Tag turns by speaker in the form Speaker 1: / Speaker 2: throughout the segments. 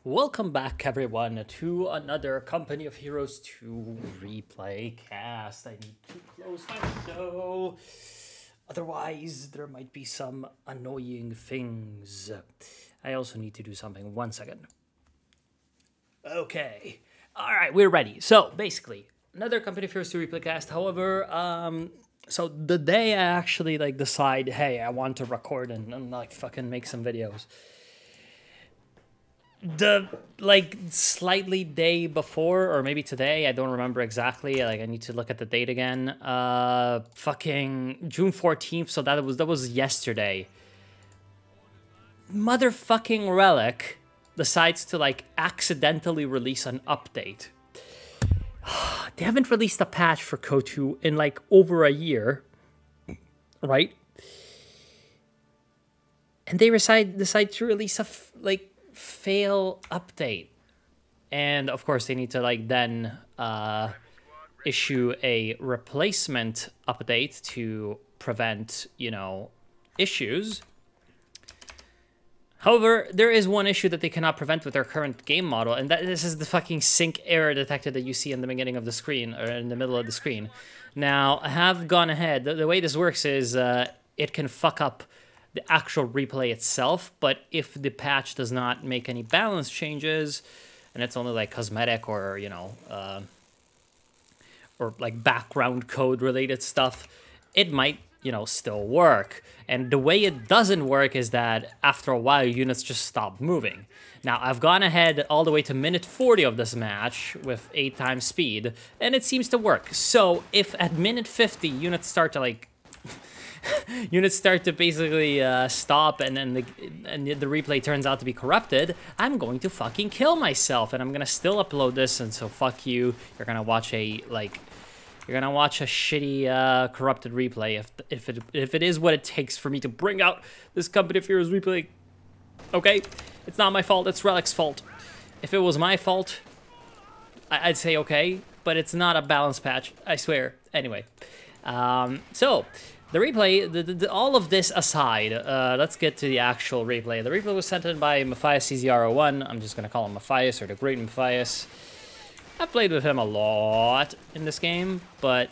Speaker 1: Welcome back, everyone, to another Company of Heroes 2 replay cast. I need to close my show. Otherwise, there might be some annoying things. I also need to do something. 1 second. Okay. All right, we're ready. So, basically, another Company of Heroes 2 replay cast. However, so the day I actually, decide, hey, I want to record and fucking make some videos, the slightly day before, or maybe today, I don't remember exactly, I need to look at the date again, fucking June 14th, so that was yesterday. Motherfucking Relic decides to accidentally release an update. They haven't released a patch for KOTU in over a year, right? And they decide to release a fail update, and of course they need to then issue a replacement update to prevent issues. However, there is one issue that they cannot prevent with their current game model, and this is the fucking sync error detected that you see in the beginning of the screen, or in the middle of the screen. Now, I have gone ahead. The way this works is it can fuck up the actual replay itself, but if the patch does not make any balance changes, and it's only cosmetic or or background code related stuff, it might still work. And the way it doesn't work is that after a while units just stop moving. Now, I've gone ahead all the way to minute 40 of this match with 8 times speed, and it seems to work. So if at minute 50 units start to units start to basically stop, and then the replay turns out to be corrupted, I'm going to fucking kill myself, and I'm gonna still upload this. And so fuck you. You're gonna watch a shitty corrupted replay if it is what it takes for me to bring out this Company of Heroes replay. Okay, it's not my fault. It's Relic's fault. If it was my fault, I'd say okay, but it's not a balance patch, I swear. Anyway, so the replay, all of this aside, let's get to the actual replay. The replay was sent in by Matthias CZ01. I'm just going to call him Matthias, or the Great Matthias. I've played with him a lot in this game, but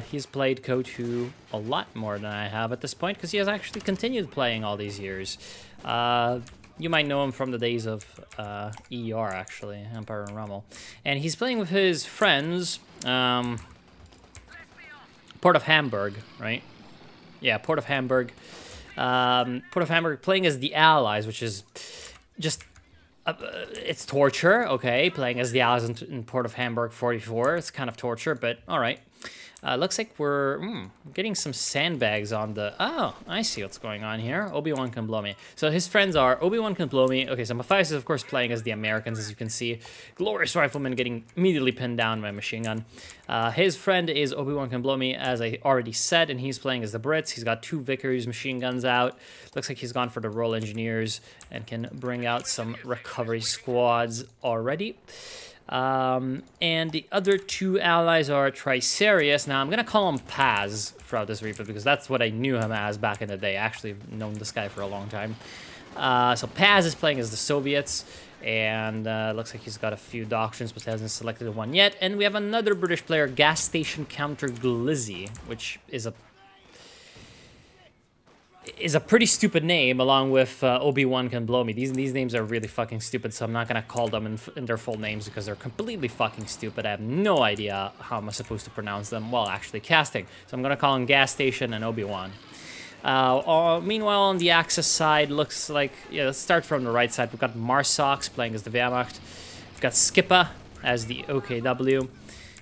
Speaker 1: he's played KOTU a lot more than I have at this point, because he has actually continued playing all these years. You might know him from the days of ER, actually, Empire and Rommel. And he's playing with his friends, Port of Hamburg, right? Yeah, Port of Hamburg. Port of Hamburg playing as the Allies, which is just... it's torture, okay? Playing as the Allies in Port of Hamburg 44. It's kind of torture, but alright. Looks like we're getting some sandbags on the... Oh, I see what's going on here. Obi-Wan can blow me. So his friends are Obi-Wan can blow me. Okay, so Matthias is, of course, playing as the Americans, as you can see. Glorious Rifleman getting immediately pinned down by a machine gun. His friend is Obi-Wan can blow me, as I already said, and he's playing as the Brits. He's got 2 Vickers machine guns out. Looks like he's gone for the Royal Engineers and can bring out some recovery squads already. And the other 2 allies are Tricerius. Now, I'm going to call him Paz throughout this replay, because that's what I knew him as back in the day. I actually known this guy for a long time. So Paz is playing as the Soviets, and looks like he's got a few doctrines, but hasn't selected one yet. And we have another British player, Gas Station Counter Glizzy, which is a pretty stupid name, along with Obi-Wan can blow me. These names are really fucking stupid, so I'm not gonna call them in their full names, because they're completely fucking stupid. I have no idea how I'm supposed to pronounce them while actually casting. So I'm gonna call them Gas Station and Obi-Wan. Meanwhile, on the Axis side, looks like... Yeah, let's start from the right side. We've got Marsox playing as the Wehrmacht. We've got Skippa as the OKW.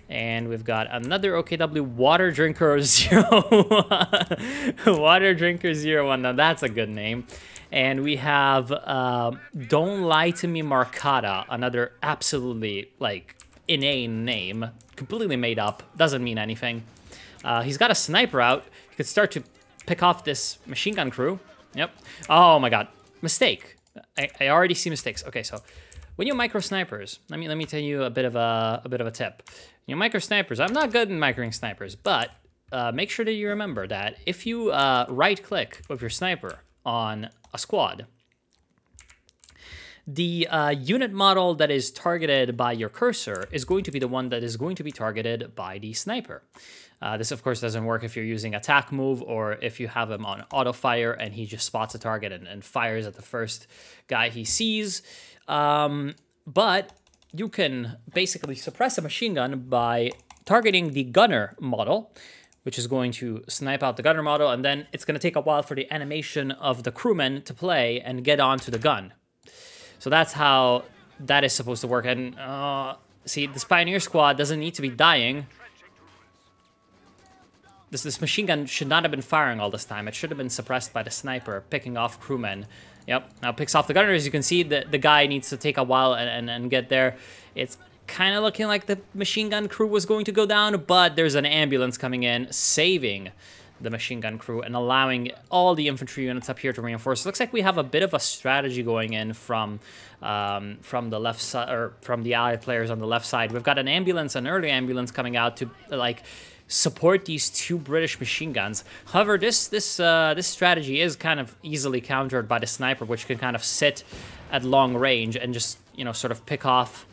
Speaker 1: And we've got another OKW, Water Drinker 01. Water Drinker 01. Now that's a good name. And we have Don't Lie to Me Marcata, another absolutely inane name, completely made up, doesn't mean anything. He's got a sniper out. He could start to pick off this machine gun crew. Yep. Oh my god, mistake. I already see mistakes. Okay, so when you micro snipers, let me tell you a bit of a tip. You micro snipers, I'm not good in microing snipers, but make sure that you remember that if you right click with your sniper on a squad, the unit model that is targeted by your cursor is going to be the one that is going to be targeted by the sniper. This, of course, doesn't work if you're using attack move or if you have him on auto fire and he just spots a target and fires at the first guy he sees. But you can basically suppress a machine gun by targeting the gunner model, which is going to snipe out the gunner model, and then it's going to take a while for the animation of the crewman to play and get onto the gun. So that's how that is supposed to work. And see, this Pioneer Squad doesn't need to be dying. This machine gun should not have been firing all this time. It should have been suppressed by the sniper, picking off crewmen. Yep, now picks off the gunner. As you can see, the guy needs to take a while and get there. It's kind of looking like the machine gun crew was going to go down, but there's an ambulance coming in, saving the machine gun crew and allowing all the infantry units up here to reinforce. Looks like we have a bit of a strategy going in from the left side, or from the allied players on the left side. We've got an ambulance, an early ambulance coming out to like support these two British machine guns. However, this strategy is kind of easily countered by the sniper, which can kind of sit at long range and just, you know, sort of pick off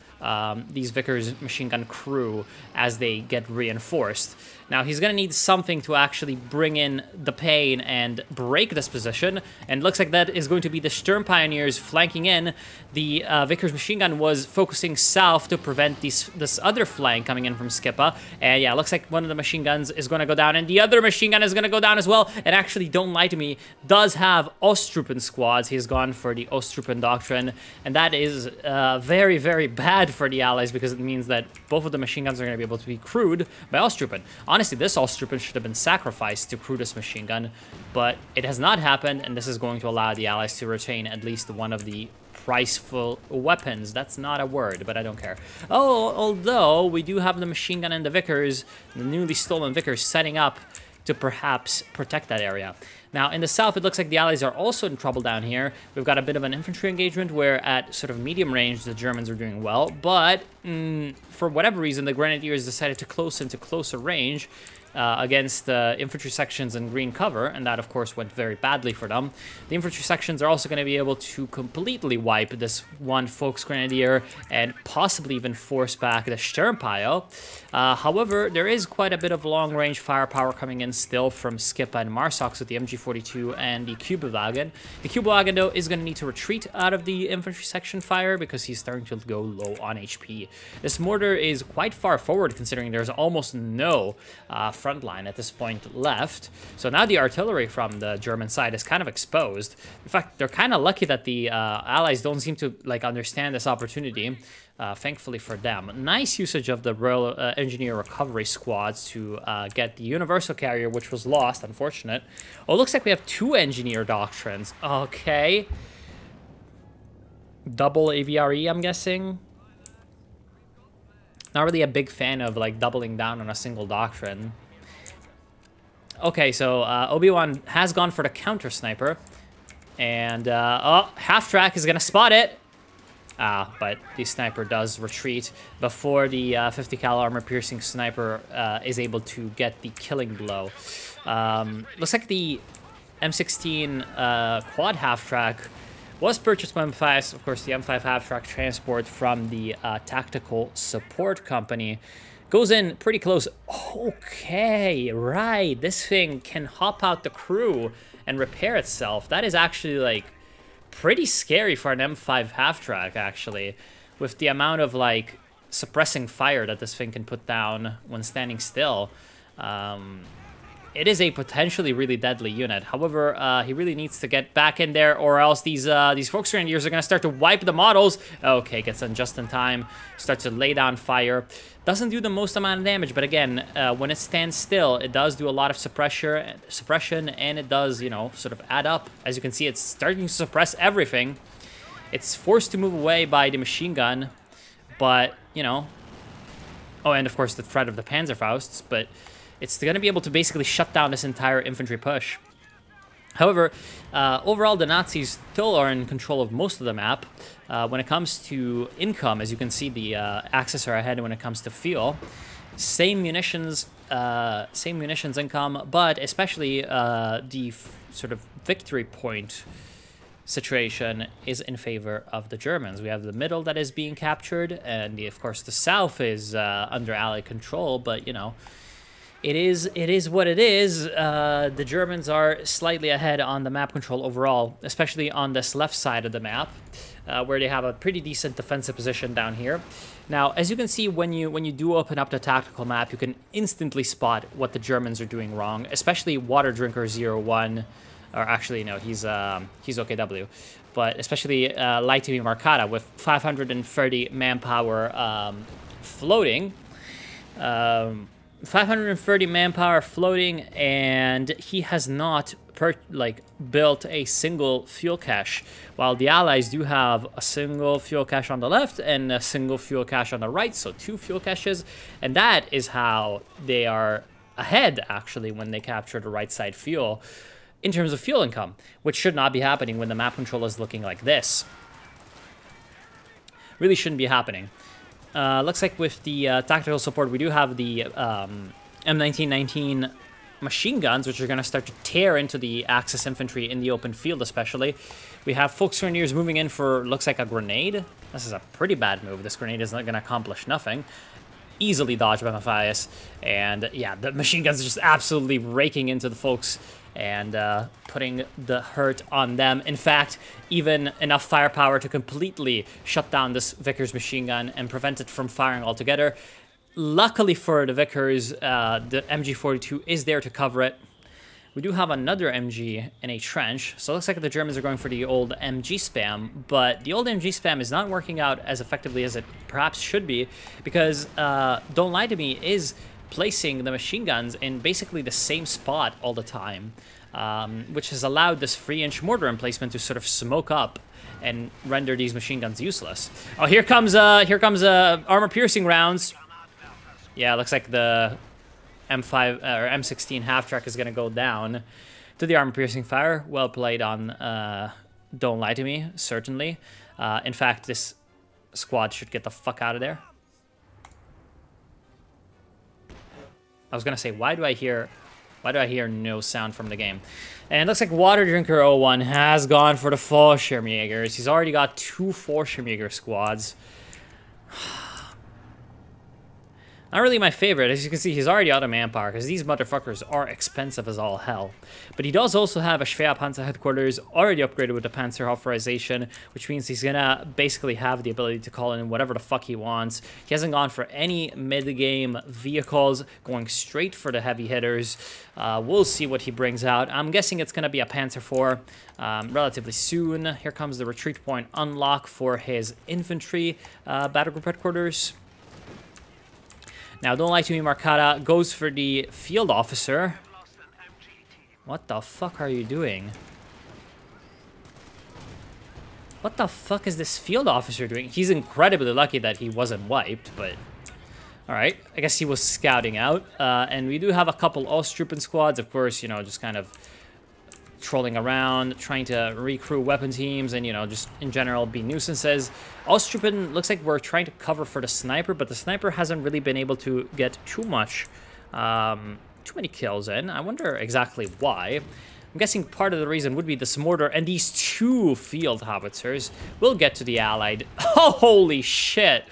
Speaker 1: these Vickers machine gun crew as they get reinforced. Now, he's going to need something to actually bring in the pain and break this position, and it looks like that is going to be the Sturm Pioneers flanking in. The Vickers machine gun was focusing south to prevent this other flank coming in from Skippa, and yeah, it looks like one of the machine guns is going to go down, and the other machine gun is going to go down as well, and actually, don't lie to me, does have Ostruppen squads. He's gone for the Ostruppen doctrine, and that is very, very bad for the Allies, because it means that both of the machine guns are going to be able to be crewed by Ostruppen. Honestly, this Ostruppen should have been sacrificed to crew this machine gun, but it has not happened, and this is going to allow the Allies to retain at least one of the priceful weapons. That's not a word, but I don't care. Oh, although we do have the machine gun and the Vickers, the newly stolen Vickers, setting up to perhaps protect that area. Now, in the south, it looks like the Allies are also in trouble down here. We've got a bit of an infantry engagement where at sort of medium range, the Germans are doing well, but for whatever reason, the Grenadiers decided to close into closer range against infantry sections in green cover, and that, of course, went very badly for them. The infantry sections are also going to be able to completely wipe this one Volksgrenadier and possibly even force back the Sturmpile. However, there is quite a bit of long-range firepower coming in still from Skippa and Marsox with the MG42 and the Kübelwagen. The Kübelwagen, though, is going to need to retreat out of the infantry section fire because he's starting to go low on HP. This mortar is quite far forward, considering there's almost no front line at this point left. So now the artillery from the German side is kind of exposed. In fact, they're kind of lucky that the Allies don't seem to like understand this opportunity. Thankfully for them. Nice usage of the Royal Engineer Recovery Squads to get the Universal Carrier, which was lost, unfortunate. Oh, looks like we have two Engineer Doctrines. Okay. Double AVRE, I'm guessing. Not really a big fan of like doubling down on a single doctrine. Okay, so Obi-Wan has gone for the counter sniper. And, oh, half-track is going to spot it. But the sniper does retreat before the 50 cal armor-piercing sniper is able to get the killing blow. Looks like the M16 quad half-track was purchased by M5. Of course, the M5 half-track transport from the Tactical Support Company goes in pretty close. Okay, right. This thing can hop out the crew and repair itself. That is actually, like, pretty scary for an M5 half-track, actually, with the amount of, like, suppressing fire that this thing can put down when standing still. It is a potentially really deadly unit. However, he really needs to get back in there, or else these Volksgrenadiers are going to start to wipe the models. Okay, gets in just in time. Starts to lay down fire. Doesn't do the most amount of damage, but again, when it stands still, it does do a lot of suppression, and it does, you know, sort of add up. As you can see, it's starting to suppress everything. It's forced to move away by the machine gun, but, you know... Oh, and of course the threat of the Panzerfausts, but... It's going to be able to basically shut down this entire infantry push. However, overall, the Nazis still are in control of most of the map. When it comes to income, as you can see, the Axis are ahead when it comes to fuel. Same munitions income, but especially the sort of victory point situation is in favor of the Germans. We have the middle that is being captured, and of course the south is under Allied control, but, you know, it is what it is. The Germans are slightly ahead on the map control overall, especially on this left side of the map, where they have a pretty decent defensive position down here. Now, as you can see, when you do open up the tactical map, you can instantly spot what the Germans are doing wrong, especially Water Drinker 01, or actually, no, he's OKW, but especially Light TV Marcata with 530 manpower floating. 530 manpower floating, and he has not built a single fuel cache, while the Allies do have a single fuel cache on the left and a single fuel cache on the right, so 2 fuel caches, and that is how they are ahead, actually, when they capture the right side fuel in terms of fuel income, which should not be happening when the map control is looking like this. Really shouldn't be happening. Looks like with the tactical support, we do have the M1919 machine guns, which are going to start to tear into the Axis infantry in the open field, especially. We have Volksgrenadiers moving in for, looks like, a grenade. This is a pretty bad move. This grenade is not going to accomplish nothing. Easily dodged by Matthias. And, yeah, the machine guns are just absolutely raking into the folks and putting the hurt on them. In fact, even enough firepower to completely shut down this Vickers machine gun and prevent it from firing altogether. Luckily for the Vickers, the MG42 is there to cover it. We do have another MG in a trench, so it looks like the Germans are going for the old MG spam, but the old MG spam is not working out as effectively as it perhaps should be, because Don't Lie to Me is placing the machine guns in basically the same spot all the time, which has allowed this 3-inch mortar emplacement to sort of smoke up and render these machine guns useless. Oh, here comes armor-piercing rounds. Yeah, looks like the M5 or M16 half-track is going to go down to the armor-piercing fire. Well played on Don't Lie to Me, certainly. In fact, this squad should get the fuck out of there. I was gonna say, why do I hear no sound from the game? And it looks like Water Drinker 01 has gone for the Fallschirmjägers. He's already got 2 Fallschirmjäger squads. Not really my favorite. As you can see, he's already out of manpower because these motherfuckers are expensive as all hell. But he does also have a Schwerpanzer headquarters already upgraded with the Panzer authorization, which means he's gonna basically have the ability to call in whatever the fuck he wants. He hasn't gone for any mid-game vehicles, going straight for the heavy hitters. We'll see what he brings out. I'm guessing it's gonna be a Panzer IV relatively soon. Here comes the retreat point unlock for his infantry battle group headquarters. Now, Don't Lie to Me Marcata goes for the field officer. What the fuck are you doing? What the fuck is this field officer doing? He's incredibly lucky that he wasn't wiped, but... Alright, I guess he was scouting out. And we do have a couple Ostruppen squads, of course, you know, just kind of trolling around, trying to recrew weapon teams, and, you know, just in general be nuisances. Ostruppen looks like we're trying to cover for the sniper, but the sniper hasn't really been able to get too many kills in. I wonder exactly why. I'm guessing part of the reason would be this mortar and these 2 field howitzers. We'll get to the Allied. Oh, holy shit.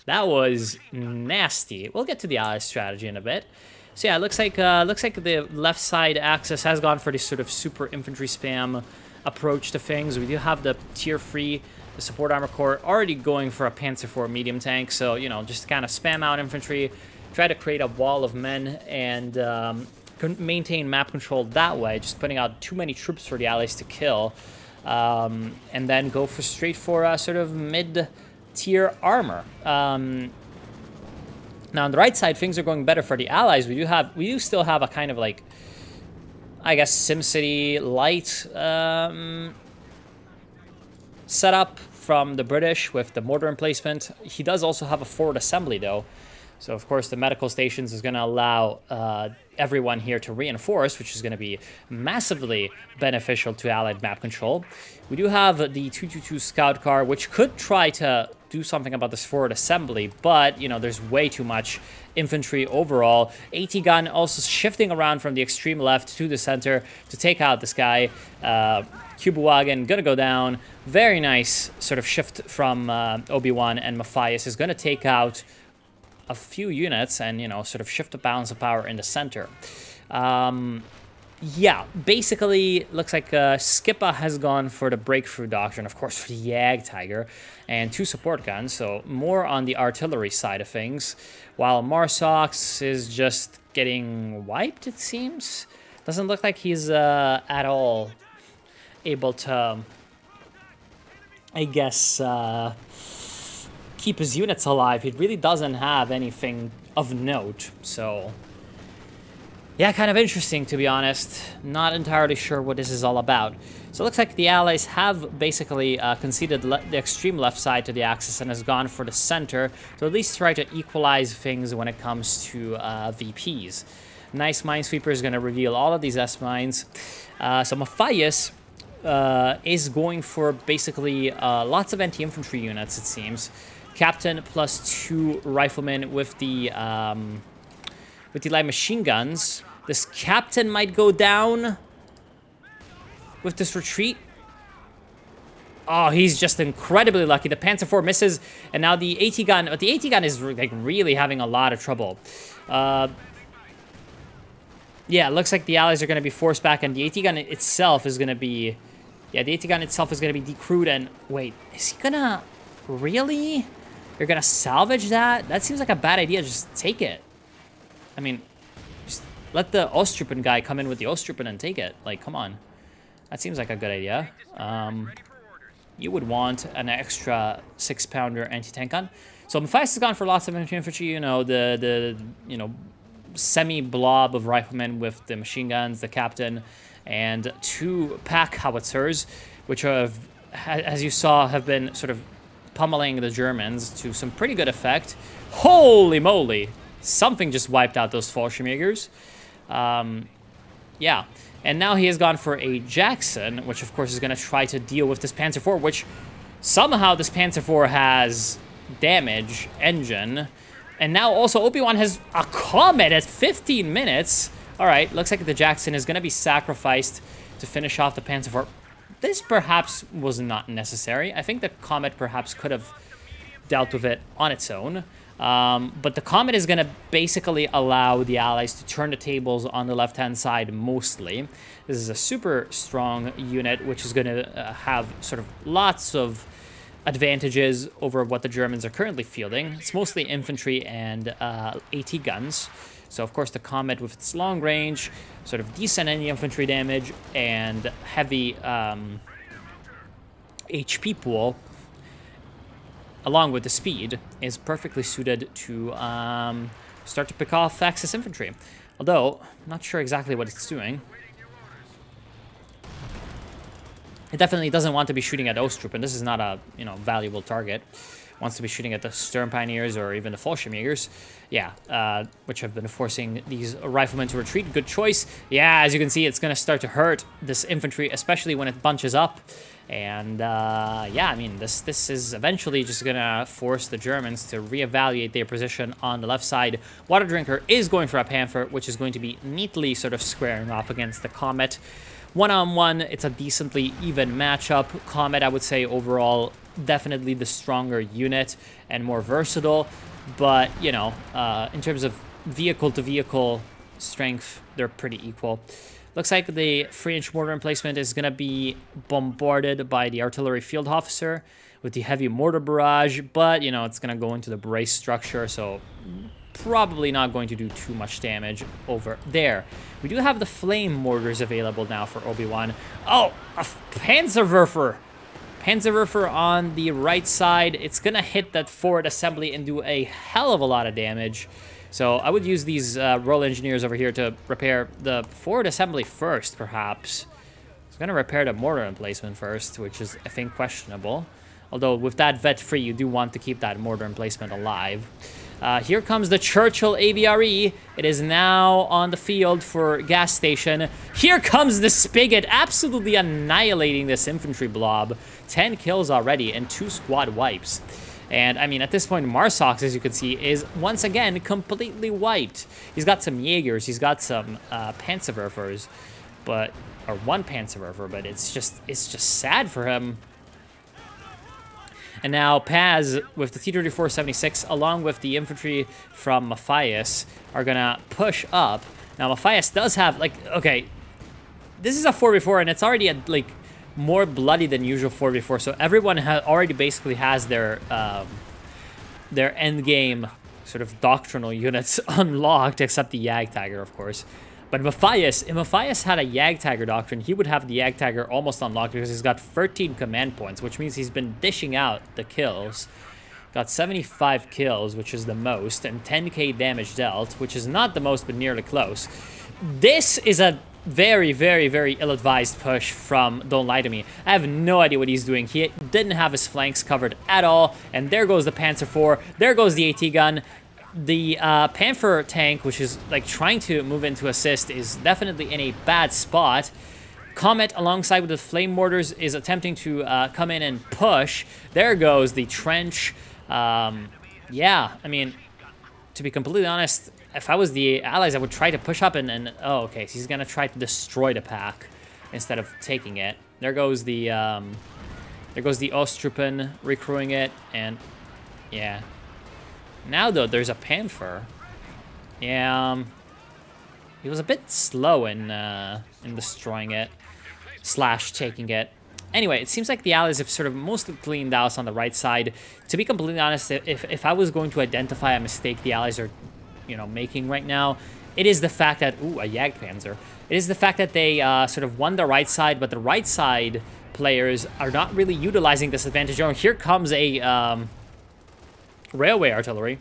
Speaker 1: That was nasty. We'll get to the Allied strategy in a bit. So yeah, it looks like the left side axis has gone for this sort of super infantry spam approach to things. We do have the tier 3, the support armor corps, already going for a Panzer IV medium tank. So, you know, just kind of spam out infantry, try to create a wall of men, and maintain map control that way, just putting out too many troops for the Allies to kill, and then go for straight for sort of mid-tier armor. Now, on the right side, things are going better for the Allies. We do still have a kind of, like, I guess, SimCity light setup from the British with the mortar emplacement. He does also have a forward assembly, though. So, of course, the medical stations is going to allow everyone here to reinforce, which is going to be massively beneficial to Allied map control. We do have the 222 scout car, which could try to do something about this forward assembly, but, you know, there's way too much infantry overall. AT gun also shifting around from the extreme left to the center to take out this guy. Cubewagon gonna go down. Very nice sort of shift from Obi-Wan, and Matthias is gonna take out a few units and, you know, sort of shift the balance of power in the center. Yeah, basically, looks like Skippa has gone for the breakthrough doctrine, of course, for the jagdtiger, and 2 support guns, so more on the artillery side of things, while Marsox is just getting wiped, it seems. Doesn't look like he's at all able to, I guess, keep his units alive. He really doesn't have anything of note, so... yeah, kind of interesting, to be honest. Not entirely sure what this is all about. So it looks like the Allies have basically conceded the extreme left side to the Axis and has gone for the center to at least try to equalize things when it comes to VPs. Nice Minesweeper is going to reveal all of these S-mines. So Matthias is going for basically lots of anti-infantry units, it seems. Captain plus 2 riflemen with the light machine guns. This captain might go down with this retreat. Oh, he's just incredibly lucky. The Panzer IV misses, and now the AT gun. But the AT gun is like really having a lot of trouble. Yeah, it looks like the Allies are going to be forced back, and the AT gun itself is going to be... yeah, the AT gun itself is going to be decrewed, and... wait, is he going to... really? You're going to salvage that? That seems like a bad idea. Just take it. I mean, just let the Ostrupen guy come in with the Ostrupen and take it. Like, come on. That seems like a good idea. You would want an extra 6-pounder anti-tank gun. So Matthias has gone for lots of infantry, you know, the semi-blob of riflemen with the machine guns, the captain, and 2 pack howitzers, which have, as you saw, have been sort of pummeling the Germans to some pretty good effect. Holy moly! Something just wiped out those Fallschirmjägers. Yeah. And now he has gone for a Jackson, which of course is going to try to deal with this Panzer IV, which somehow this Panzer IV has damage engine. And now also Obi-Wan has a Comet at 15 minutes. All right, looks like the Jackson is going to be sacrificed to finish off the Panzer IV. This perhaps was not necessary. I think the Comet perhaps could have dealt with it on its own. But the Comet is going to basically allow the Allies to turn the tables on the left-hand side mostly. This is a super strong unit, which is going to have sort of lots of advantages over what the Germans are currently fielding. It's mostly infantry and AT guns. So, of course, the Comet with its long range, sort of decent infantry damage, and heavy HP pool, along with the speed, is perfectly suited to start to pick off Axis infantry. Although, I'm not sure exactly what it's doing. It definitely doesn't want to be shooting at Ostrup, and this is not a, valuable target. It wants to be shooting at the Sturm Pioneers or even the Fallschirmjägers. Yeah, which have been forcing these riflemen to retreat. Good choice. Yeah, as you can see, it's going to start to hurt this infantry, especially when it bunches up. And, yeah, I mean, this is eventually just going to force the Germans to reevaluate their position on the left side. Water Drinker is going for a Panther, which is going to be neatly sort of squaring off against the Comet. One-on-one, it's a decently even matchup. Comet, I would say, overall, definitely the stronger unit and more versatile. But, in terms of vehicle-to-vehicle strength, they're pretty equal. Looks like the 3-inch mortar emplacement is going to be bombarded by the artillery field officer with the heavy mortar barrage, but, it's going to go into the brace structure, so probably not going to do too much damage over there. We do have the flame mortars available now for Obi-Wan. Oh, a Panzerwerfer! Panzerwerfer on the right side. It's going to hit that forward assembly and do a hell of a lot of damage. So I would use these roll engineers over here to repair the forward assembly first, perhaps. It's going to repair the mortar emplacement first, which is, I think, questionable. Although with that vet free, you do want to keep that mortar emplacement alive. Here comes the Churchill AVRE. It is now on the field for gas station. Here comes the Spigot, absolutely annihilating this infantry blob. 10 kills already and 2 squad wipes. And, I mean, at this point, Marsox, as you can see, is once again completely wiped. He's got some Jaegers, he's got some Panzerwerfers, but... or one Panzerwerfer, but it's just sad for him. And now Paz, with the T-34-76, along with the infantry from Matthias, are gonna push up. Now, Matthias does have, like, okay, this is a 4v4, and it's already, like, more bloody than usual 4v4, so everyone already basically has their endgame sort of doctrinal units unlocked, except the jagdtiger, of course. But Matthias, if Matthias had a jagdtiger doctrine, he would have the jagdtiger almost unlocked because he's got 13 command points, which means he's been dishing out the kills. Got 75 kills, which is the most, and 10k damage dealt, which is not the most, but nearly close. This is a very, very, very ill-advised push from Don't Lie to Me. I have no idea what he's doing. He didn't have his flanks covered at all, and there goes the Panzer IV, there goes the AT gun. The Panther tank, which is like trying to move into assist, is definitely in a bad spot. Comet, alongside with the flame mortars, is attempting to come in and push. There goes the trench. Yeah, I mean, to be completely honest, if I was the Allies, I would try to push up and oh, okay, so he's gonna try to destroy the pack instead of taking it. There goes the Ostruppen recrewing it, and yeah. Now, though, there's a Panther. Yeah, he was a bit slow in destroying it, / taking it. Anyway, it seems like the Allies have sort of mostly cleaned house on the right side. To be completely honest, if I was going to identify a mistake the Allies are, you know, making right now, it is the fact that, ooh, a jagdpanzer. It is the fact that they sort of won the right side, but the right side players are not really utilizing this advantage. Oh, here comes a... railway artillery,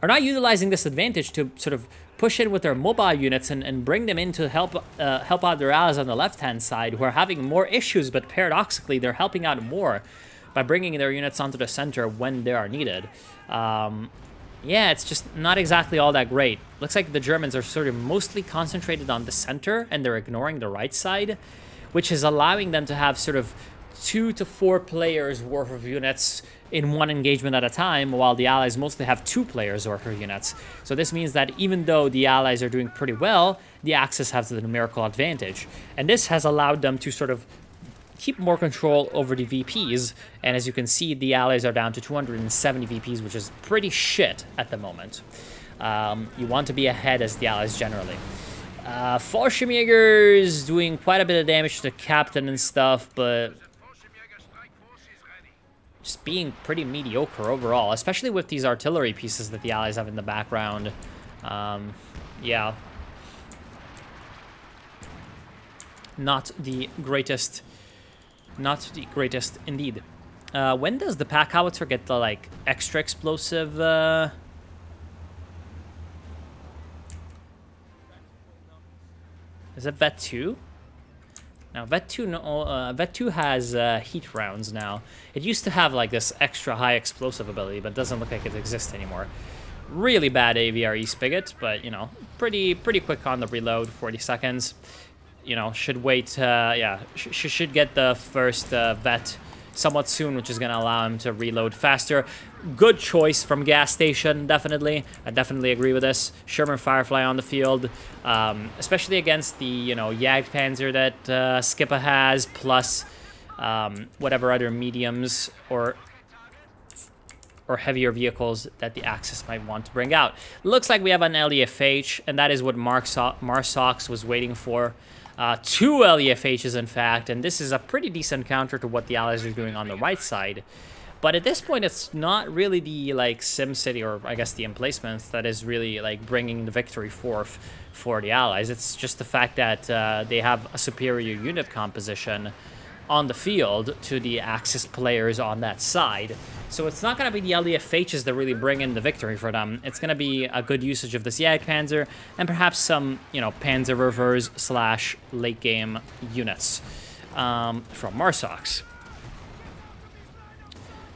Speaker 1: are not utilizing this advantage to sort of push in with their mobile units and bring them in to help out their allies on the left-hand side, who are having more issues, but paradoxically, they're helping out more by bringing their units onto the center when they are needed. Yeah, it's just not exactly all that great. Looks like the Germans are sort of mostly concentrated on the center, and they're ignoring the right side, which is allowing them to have sort of 2 to 4 players worth of units in one engagement at a time, while the Allies mostly have 2 players worth of units. So this means that even though the Allies are doing pretty well, the Axis has the numerical advantage. And this has allowed them to sort of keep more control over the VPs. And as you can see, the Allies are down to 270 VPs, which is pretty shit at the moment. You want to be ahead as the Allies generally. Fallschirmjägers doing quite a bit of damage to the captain and stuff, but just being pretty mediocre overall, especially with these artillery pieces that the Allies have in the background. Yeah. Not the greatest indeed. When does the pack howitzer get the, like, extra explosive, is it Vet 2? Now, Vet 2 has heat rounds now. It used to have, like, this extra high explosive ability, but it doesn't look like it exists anymore. Really bad AVRE spigot, but, you know, pretty quick on the reload, 40 seconds. You know, should wait, yeah, should get the first Vet somewhat soon, which is going to allow him to reload faster. Good choice from gas station, definitely. I definitely agree with this. Sherman Firefly on the field, especially against the, you know, jagdpanzer that Skippa has, plus whatever other mediums or heavier vehicles that the Axis might want to bring out. Looks like we have an LEFH, and that is what Marsox was waiting for. 2 LEFHs, in fact, and this is a pretty decent counter to what the Allies are doing on the right side. But at this point, it's not really the, like, SimCity, or I guess the emplacements, that is really, like, bringing the victory forth for the Allies. It's just the fact that they have a superior unit composition on the field to the Axis players on that side. So it's not going to be the LEFHs that really bring in the victory for them. It's going to be a good usage of this Jagdpanzer and perhaps some, you know, Panzerwerfers / late game units from Marsox.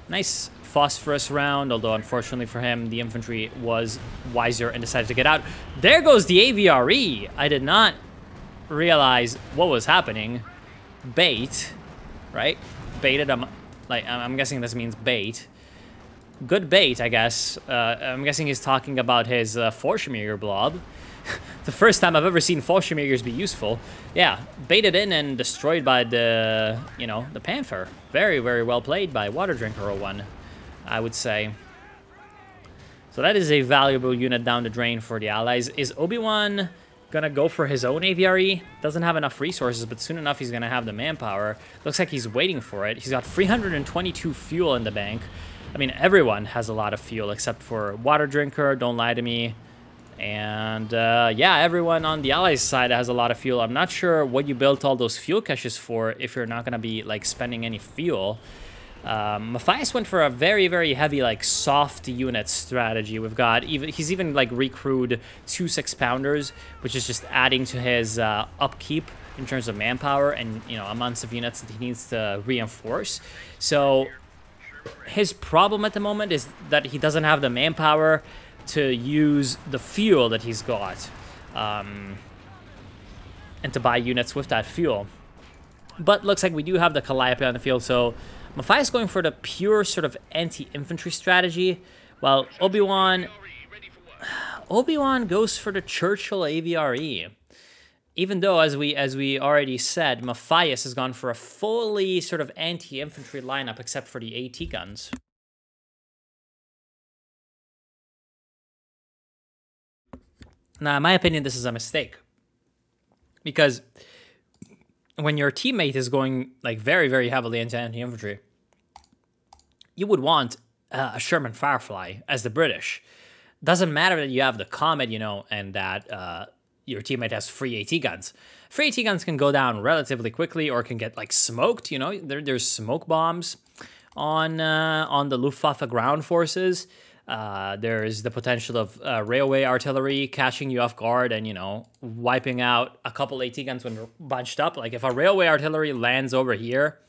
Speaker 1: Nice phosphorus round, although unfortunately for him, the infantry was wiser and decided to get out. There goes the AVRE! I did not realize what was happening. Bait, right? Baited him. Like, I'm guessing this means bait. Good bait, I guess. I'm guessing he's talking about his Fallschirmjäger blob. The first time I've ever seen Fallschirmjägers be useful. Yeah, baited in and destroyed by the, you know, the Panther. Very, very well played by Water Drinker 01, I would say. So that is a valuable unit down the drain for the allies. Is Obi-Wan gonna go for his own AVRE? Doesn't have enough resources, but soon enough he's gonna have the manpower. Looks like he's waiting for it. He's got 322 fuel in the bank. I mean, everyone has a lot of fuel except for Water Drinker, Don't Lie to Me. And yeah, everyone on the allies side has a lot of fuel. I'm not sure what you built all those fuel caches for if you're not gonna be like spending any fuel. Matthias went for a very, very heavy, like, soft unit strategy. We've got, he's even, like, recruited 2 6-pounders, which is just adding to his upkeep in terms of manpower and, you know, amounts of units that he needs to reinforce. So his problem at the moment is that he doesn't have the manpower to use the fuel that he's got and to buy units with that fuel. But looks like we do have the Calliope on the field, so Matthias going for the pure sort of anti-infantry strategy, while Obi-Wan goes for the Churchill AVRE. Even though, as we already said, Matthias has gone for a fully sort of anti-infantry lineup except for the AT guns. Now, in my opinion, this is a mistake. Because when your teammate is going like very, very heavily into anti-infantry, you would want a Sherman Firefly as the British. Doesn't matter that you have the Comet, you know, and that your teammate has free AT guns. Free AT guns can go down relatively quickly or can get like smoked, you know. There's smoke bombs on the Luftwaffe ground forces. There's the potential of railway artillery catching you off guard and, you know, wiping out a couple AT guns when they're bunched up. Like, if a railway artillery lands over here,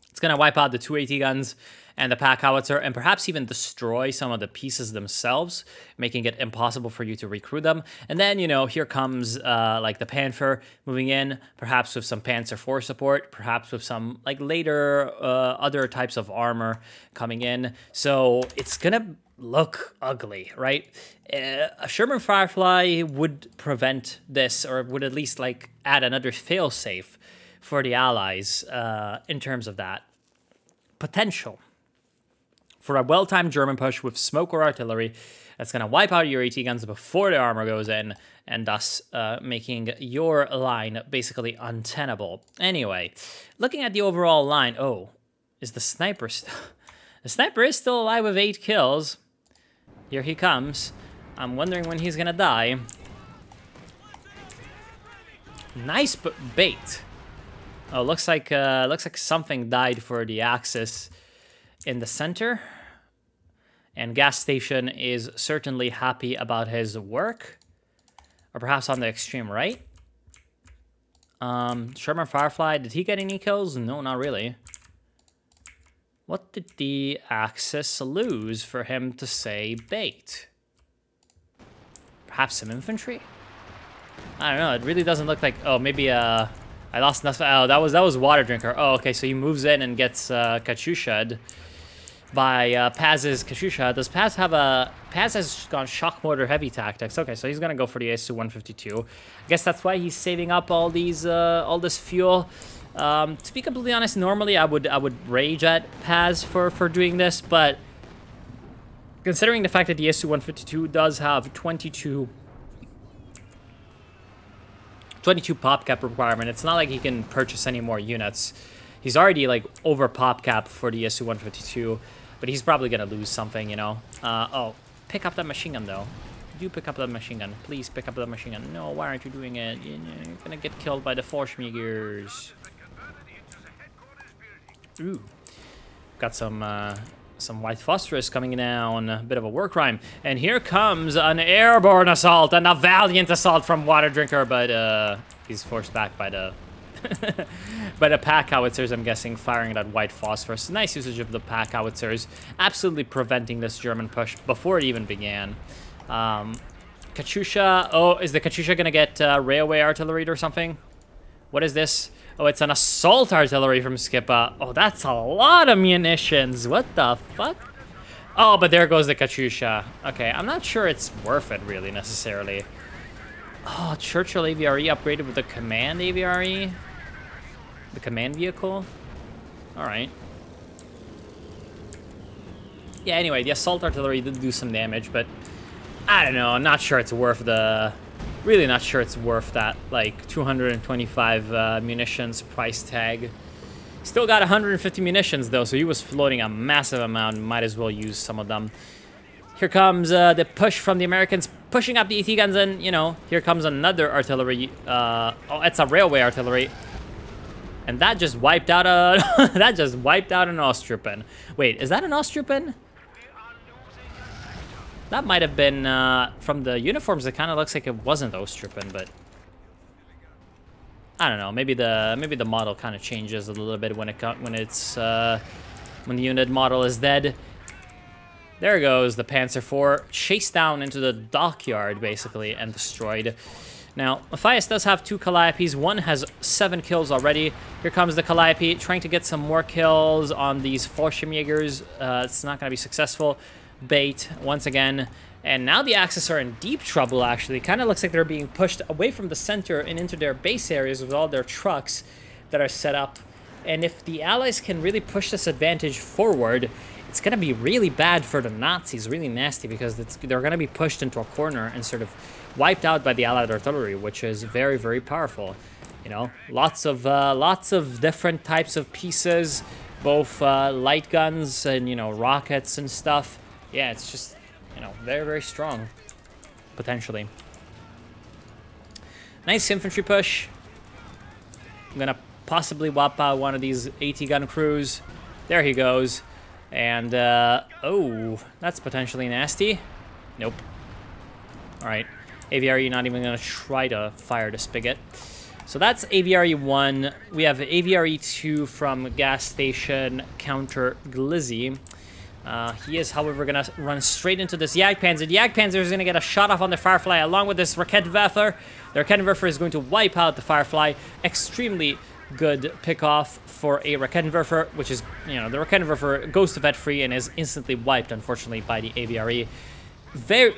Speaker 1: it's going to wipe out the 2 AT guns and the pack howitzer and perhaps even destroy some of the pieces themselves, making it impossible for you to recruit them. And then, you know, here comes like the Panther moving in, perhaps with some Panzer IV support, perhaps with some like later other types of armor coming in. So it's gonna look ugly, right? A Sherman Firefly would prevent this, or would at least like add another failsafe for the allies in terms of that potential for a well-timed German push with smoke or artillery that's going to wipe out your AT guns before the armor goes in, and thus making your line basically untenable. Anyway, looking at the overall line, oh, is the sniper still... The sniper is still alive with 8 kills. Here he comes. I'm wondering when he's going to die. Nice bait. Oh, looks like something died for the Axis in the center, and Gas Station is certainly happy about his work, or perhaps on the extreme right. Sherman Firefly, did he get any kills? No, not really. What did the Axis lose for him to say bait? Perhaps some infantry? I don't know, it really doesn't look like... Oh, maybe I lost nothing. Oh, that was Water Drinker. Oh, okay, so he moves in and gets Katyusha'd by Paz's Katyusha. Does Paz have a... Paz has gone shock motor heavy tactics. Okay, so he's gonna go for the Su-152. I guess that's why he's saving up all these all this fuel. To be completely honest, normally I would rage at Paz for doing this, but considering the fact that the Su-152 does have 22 pop cap requirement, it's not like he can purchase any more units. He's already like over pop cap for the Su-152, but he's probably gonna lose something, you know. Oh, pick up that machine gun though. Do pick up that machine gun. Please pick up that machine gun. No, why aren't you doing it? You're gonna get killed by the Fallschirmjägers. Ooh, got some white phosphorus coming down, a bit of a war crime. And here comes an airborne assault, and a valiant assault from Water Drinker, but he's forced back by the by the pack howitzers, I'm guessing, firing that white phosphorus. Nice usage of the pack howitzers, absolutely preventing this German push before it even began. Katyusha, oh, is the Katyusha gonna get railway artillery or something? What is this? Oh, it's an assault artillery from Skippa. Oh, that's a lot of munitions. What the fuck? Oh, but there goes the Katyusha. Okay, I'm not sure it's worth it, really, necessarily. Oh, Churchill AVRE upgraded with the Command AVRE? The Command vehicle? Alright. Yeah, anyway, the Assault Artillery did do some damage, but I don't know, I'm not sure it's worth the... Really not sure it's worth that, like, 225 munitions price tag. Still got 150 munitions, though, so he was floating a massive amount. Might as well use some of them. Here comes the push from the Americans, pushing up the ET guns, and, you know, here comes another artillery. Oh, it's a railway artillery. And that just wiped out a... that just wiped out an Ostrupen. Wait, is that an Ostrupen? That might have been, from the uniforms, it kind of looks like it wasn't Ostrupen, but... I don't know, maybe the model kind of changes a little bit when the unit model is dead. There goes the Panzer IV, chased down into the dockyard, basically, and destroyed. Now, Matthias does have 2 Calliopes. One has 7 kills already. Here comes the Calliope, trying to get some more kills on these Fallschirmjägers. It's not going to be successful. Bait, once again. And now the Axis are in deep trouble, actually. Kind of looks like they're being pushed away from the center and into their base areas with all their trucks that are set up. And if the Allies can really push this advantage forward, it's going to be really bad for the Nazis, really nasty, because they're going to be pushed into a corner and sort of wiped out by the Allied artillery, which is very, very powerful. You know, lots of different types of pieces, both light guns and, you know, rockets and stuff. Yeah, it's just, you know, very, very strong, potentially. Nice infantry push. I'm gonna possibly wipe out one of these AT gun crews. There he goes. And, oh, that's potentially nasty. Nope. All right. AVRE not even gonna try to fire the spigot. So that's AVRE 1. We have AVRE 2 from gas station counter Glizzy. He is, however, going to run straight into this Jagdpanzer. The Jagdpanzer is going to get a shot off on the Firefly along with this Raketenwerfer. The Raketenwerfer is going to wipe out the Firefly. Extremely good pick-off for a Raketenwerfer, which is, you know, the Raketenwerfer goes to vet free and is instantly wiped, unfortunately, by the AVRE. Very...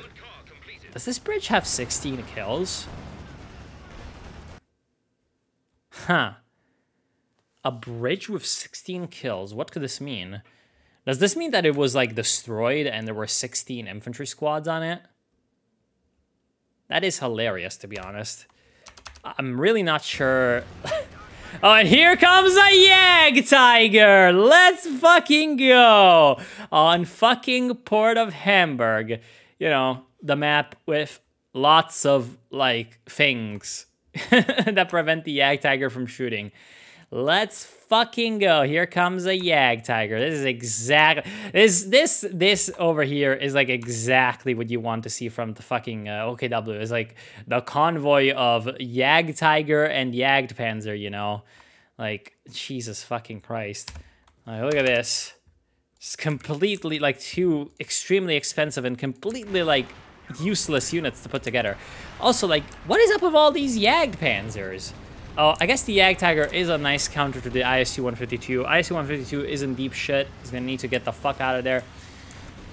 Speaker 1: Does this bridge have 16 kills? Huh. A bridge with 16 kills. What could this mean? Does this mean that it was, like, destroyed and there were 16 infantry squads on it? That is hilarious, to be honest. I'm really not sure. Oh, and here comes a jagdtiger! Let's fucking go! On fucking Port of Hamburg. You know, the map with lots of, like, things that prevent the jagdtiger from shooting. Let's fucking go. Here comes a jagdtiger. This is exactly... This over here is like exactly what you want to see from the fucking OKW. It's like the convoy of jagdtiger and jagdpanzer, you know? Like, Jesus fucking Christ. Like, look at this. It's completely, like, 2 extremely expensive and completely, like, useless units to put together. Also, like, what is up with all these jagdpanzers? Oh, I guess the jagdtiger is a nice counter to the ISU-152. ISU-152 is in deep shit. He's gonna need to get the fuck out of there.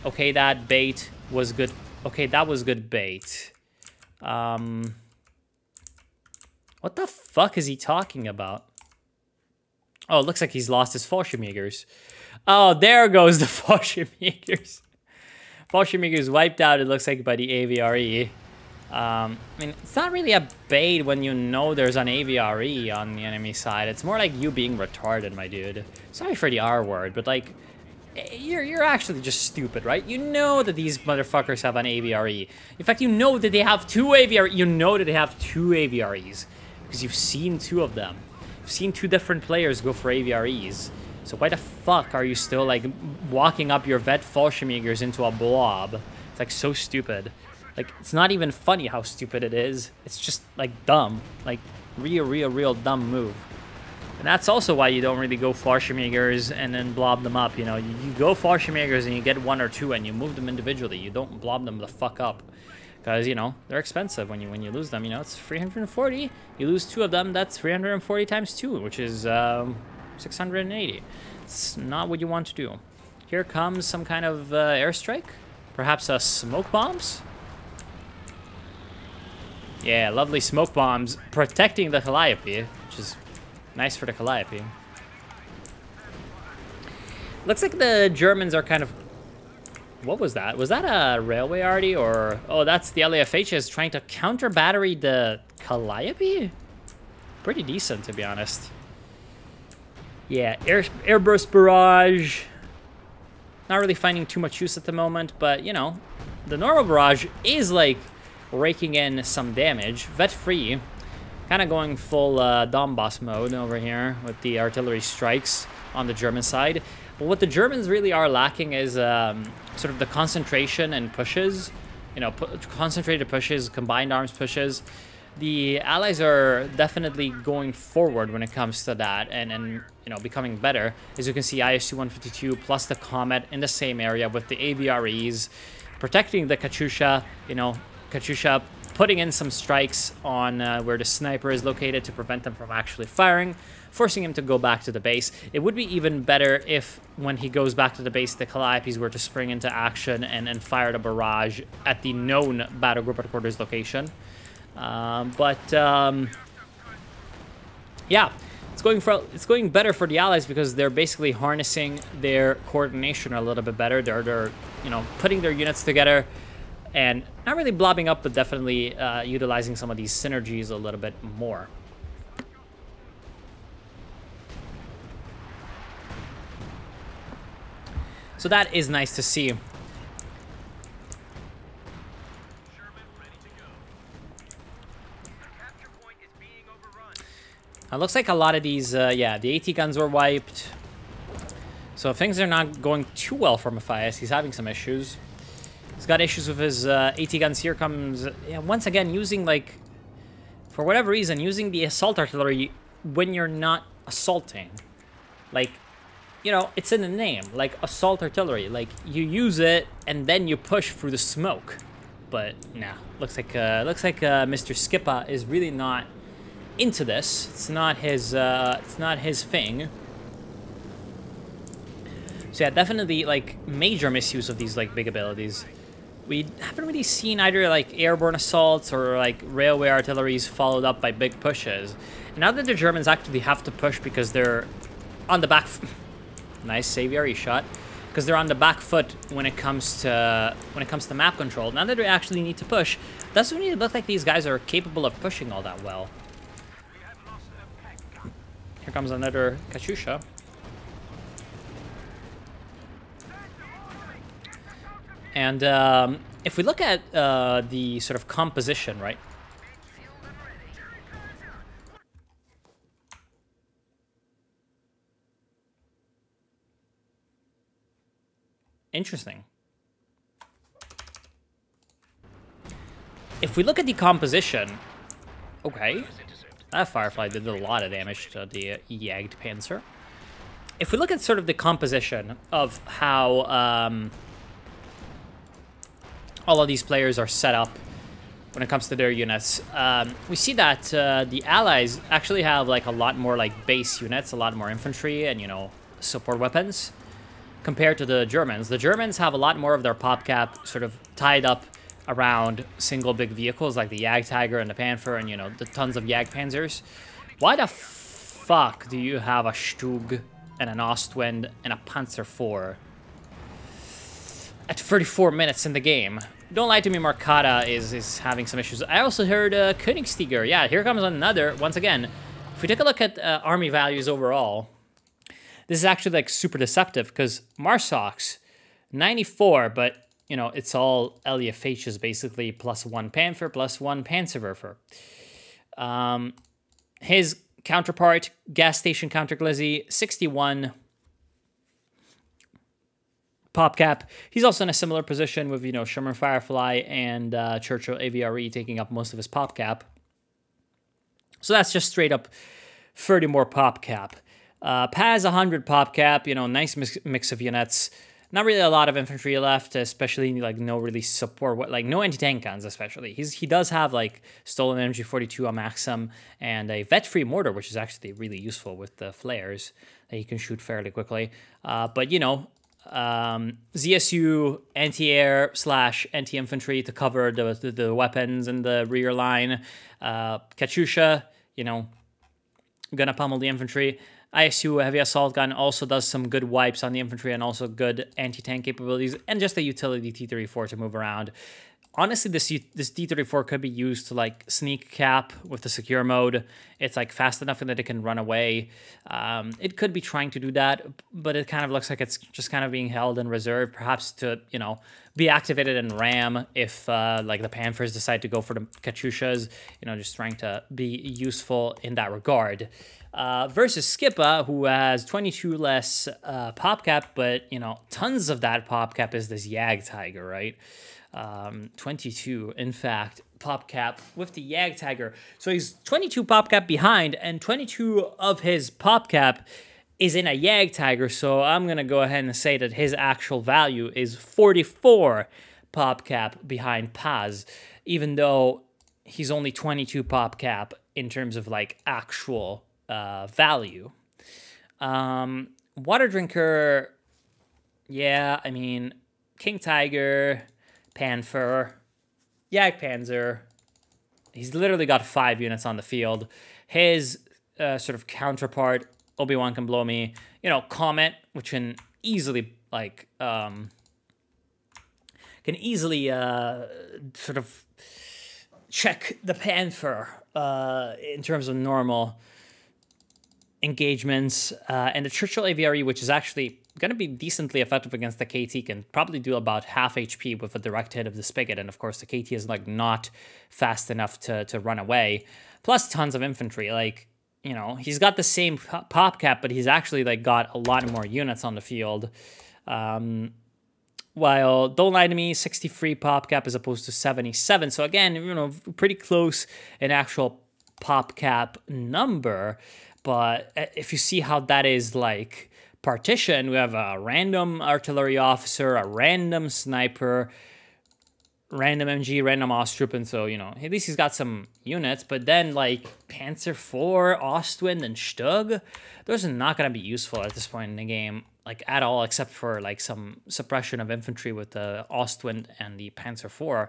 Speaker 1: Okay, that bait was good. Okay, that was good bait. What the fuck is he talking about? Oh, it looks like he's lost his Fallschirmjägers. Oh, there goes the Fallschirmjägers. Fallschirmjägers wiped out, it looks like, by the AVRE. I mean, it's not really a bait when you know there's an AVRE on the enemy side. It's more like you being retarded, my dude. Sorry for the R word, but, like, you're actually just stupid, right? You know that these motherfuckers have an AVRE. In fact, you know that they have 2 AVREs. You know that they have 2 AVREs because you've seen 2 of them. You've seen 2 different players go for AVREs. So why the fuck are you still, like, walking up your vet Fallschirmjägers into a blob? It's, like, so stupid. Like, it's not even funny how stupid it is. It's just, like, dumb. Like, real dumb move. And that's also why you don't really go Fallschirmjägers and then blob them up, you know. You go Fallschirmjägers and you get 1 or 2 and you move them individually. You don't blob them the fuck up. Because, you know, they're expensive when you lose them, you know. It's 340. You lose 2 of them, that's 340 times 2, which is 680. It's not what you want to do. Here comes some kind of airstrike. Perhaps smoke bombs? Yeah, lovely smoke bombs protecting the Calliope, which is nice for the Calliope. Looks like the Germans are kind of... What was that? Was that a railway already? Or... Oh, that's the LAFHs trying to counter-battery the Calliope? Pretty decent, to be honest. Yeah, airburst barrage. Not really finding too much use at the moment, but, you know, the normal barrage is, like, raking in some damage. Vet free. Kind of going full Donbass mode over here with the artillery strikes on the German side. But what the Germans really are lacking is sort of the concentration and pushes. You know, concentrated pushes, combined arms pushes. The Allies are definitely going forward when it comes to that and you know, becoming better. As you can see, IS-152 plus the Comet in the same area with the AVREs protecting the Katyusha, you know, Katyusha putting in some strikes on where the sniper is located to prevent them from actually firing, forcing him to go back to the base. It would be even better if, when he goes back to the base, the Calliopes were to spring into action and fire the barrage at the known battle group headquarters location. Yeah, it's going better for the Allies because they're basically harnessing their coordination a little bit better. They're you know, putting their units together and not really blobbing up, but definitely utilizing some of these synergies a little bit more. So that is nice to see. It looks like a lot of these, yeah, the AT guns were wiped. So things are not going too well for Matthias. He's having some issues. He's got issues with his AT guns. Here comes, yeah, once again, using, like, for whatever reason, using the assault artillery when you're not assaulting. Like, you know, it's in the name, like assault artillery. Like, you use it and then you push through the smoke. But, nah, looks like Mr. Skippa is really not into this. It's not his thing. So yeah, definitely like major misuse of these like big abilities. We haven't really seen either like airborne assaults or like railway artilleries followed up by big pushes. And now that the Germans actually have to push because they're on the back nice Savior shot. Because they're on the back foot when it comes to map control. Now that they actually need to push, doesn't really look like these guys are capable of pushing all that well. Here comes another Katyusha. And if we look at the sort of composition, right? Interesting. If we look at the composition, okay. That Firefly did a lot of damage to the jagdpanzer. If we look at sort of the composition of how all of these players are set up when it comes to their units, we see that the Allies actually have like a lot more like base units, a lot more infantry and, you know, support weapons compared to the Germans. The Germans have a lot more of their pop cap sort of tied up around single big vehicles like the jagdtiger and the Panther and, you know, the tons of jagdpanzers. Why the fuck do you have a Stug and an Ostwind and a Panzer IV at 34 minutes in the game? Don't lie to me, Markata is having some issues. I also heard Königstiger. Yeah, here comes another. Once again, if we take a look at army values overall, this is actually like super deceptive because Marsox, 94, but you know, it's all LEFHs basically, plus 1 Panther, plus 1 Panzerwerfer. His counterpart, Gas Station Counter Glizzy, 61 pop cap. He's also in a similar position with, you know, Sherman Firefly and Churchill AVRE taking up most of his pop cap. So that's just straight up 30 more pop cap. Paz 100 pop cap, you know, nice mix of units. Not really a lot of infantry left, especially like no really support, like no anti-tank guns especially. He does have like stolen MG42 on Maxim and a vet-free mortar, which is actually really useful with the flares that he can shoot fairly quickly. But you know, ZSU anti-air / anti-infantry to cover the weapons in the rear line. Katyusha, you know, gonna pummel the infantry. ISU heavy assault gun also does some good wipes on the infantry and also good anti-tank capabilities, and just a utility T-34 to move around. Honestly, this T-34 could be used to like sneak cap with the secure mode. It's like fast enough that it can run away. It could be trying to do that, but it kind of looks like it's just kind of being held in reserve, perhaps to, you know, be activated in RAM if like the Panthers decide to go for the Katyushas, you know, just trying to be useful in that regard. Versus Skippa, who has 22 less pop cap, but, you know, tons of that pop cap is this jagdtiger, right? 22, in fact, pop cap with the jagdtiger. So he's 22 pop cap behind, and 22 of his pop cap is in a jagdtiger. So I'm going to go ahead and say that his actual value is 44 pop cap behind Paz, even though he's only 22 pop cap in terms of like actual value. Water Drinker, yeah, I mean, King Tiger, Panther, jagdpanzer. He's literally got 5 units on the field. His sort of counterpart, Obi-Wan can blow me. You know, Comet, which can easily like sort of check the Panther in terms of normal engagements, and the Churchill AVRE, which is actually going to be decently effective against the KT, can probably do about half HP with a direct hit of the Spigot, and of course the KT is like not fast enough to run away, plus tons of infantry. Like, you know, he's got the same pop cap, but he's actually like got a lot more units on the field. While Don't Lie to Me, 63 pop cap as opposed to 77. So again, you know, pretty close in actual pop cap number. But if you see how that is like partitioned, we have a random artillery officer, a random sniper, random MG, random Ostroop, and so, you know, at least he's got some units. But then like Panzer IV, Ostwind, and Stug, those are not going to be useful at this point in the game, like at all, except for like some suppression of infantry with the Ostwind and the Panzer IV.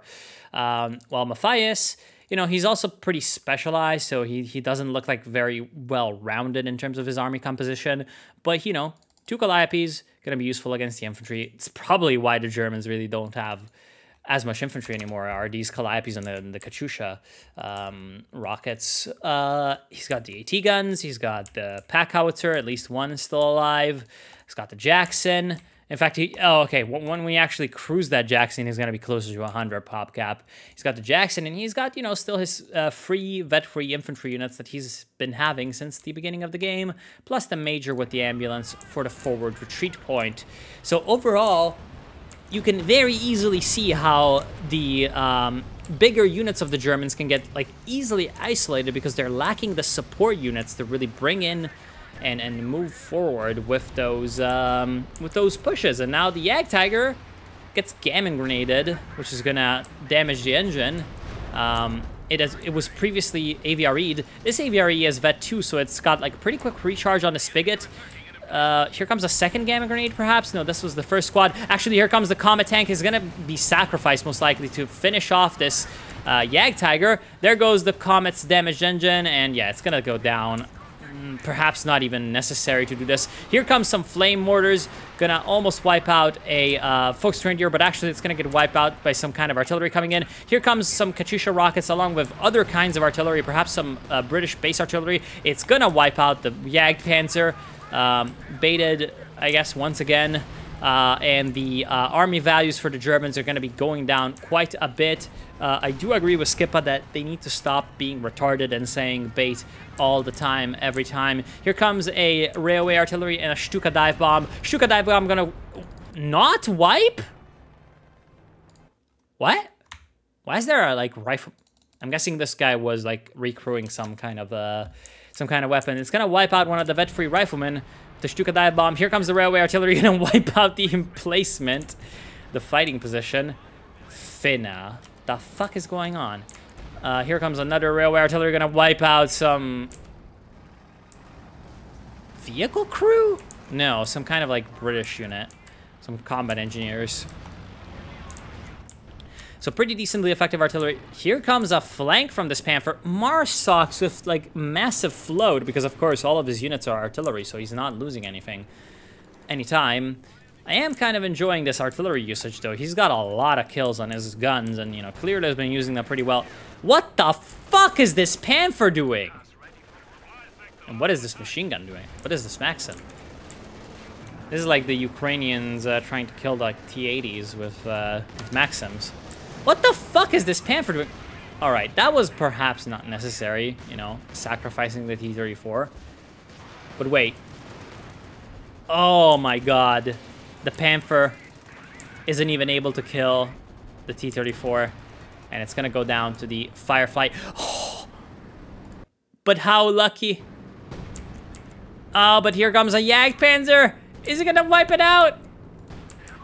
Speaker 1: While Matthias, you know, he's also pretty specialized, so he doesn't look like very well-rounded in terms of his army composition. But, you know, 2 Calliopes, going to be useful against the infantry. It's probably why the Germans really don't have as much infantry anymore, are these Calliopes and the Katyusha rockets. He's got the AT guns, he's got the pack howitzer, at least one is still alive. He's got the Jackson. In fact, when we actually cruise that Jackson, he's going to be closer to 100 pop cap. He's got the Jackson, and he's got, you know, still his vet-free infantry units that he's been having since the beginning of the game, plus the Major with the ambulance for the forward retreat point. So overall, you can very easily see how the bigger units of the Germans can get like easily isolated because they're lacking the support units to really bring in and move forward with those pushes. And now the jagdtiger gets gammon grenaded, which is gonna damage the engine. It was previously AVRE'd. This AVRE is Vet 2, so it's got like pretty quick recharge on the Spigot. Here comes a second gamma grenade, perhaps? No, this was the first squad. Actually, here comes the Comet tank. Is going to be sacrificed, most likely, to finish off this jagdtiger. There goes the Comet's damaged engine, and yeah, it's going to go down. Perhaps not even necessary to do this. Here comes some flame mortars. Gonna almost wipe out a Volksgrenadier, but actually it's gonna get wiped out by some kind of artillery coming in. Here comes some Katyusha rockets along with other kinds of artillery, perhaps some British base artillery. It's gonna wipe out the jagdpanzer. Baited, I guess, once again. And the army values for the Germans are going to be going down quite a bit. I do agree with Skippa that they need to stop being retarded and saying bait all the time, every time. Here comes a railway artillery and a Stuka dive bomb. Stuka dive bomb going to not wipe? What? Why is there a, like, rifle? I'm guessing this guy was, like, recrewing some kind of weapon. It's going to wipe out one of the vet-free riflemen. The Stuka dive bomb. Here comes the railway artillery going to wipe out the emplacement, the fighting position. Finna. The fuck is going on? Here comes another railway artillery going to wipe out some vehicle crew? No, some kind of like British unit. some combat engineers. So pretty decently effective artillery. Here comes a flank from this Panther. Marsocks with like massive float because of course all of his units are artillery, so he's not losing anything anytime. I am kind of enjoying this artillery usage though. He's got a lot of kills on his guns and, you know, clearly has been using them pretty well. What the fuck is this Panther doing? And what is this machine gun doing? What is this Maxim? This is like the Ukrainians trying to kill like T-80s with Maxims. What the fuck is this Panther doing? Alright, that was perhaps not necessary, you know, sacrificing the T-34. But wait. Oh my god. The Panther isn't even able to kill the T-34. And it's gonna go down to the Firefly. Oh, but how lucky. Oh, but here comes a jagdpanzer. Is he gonna wipe it out?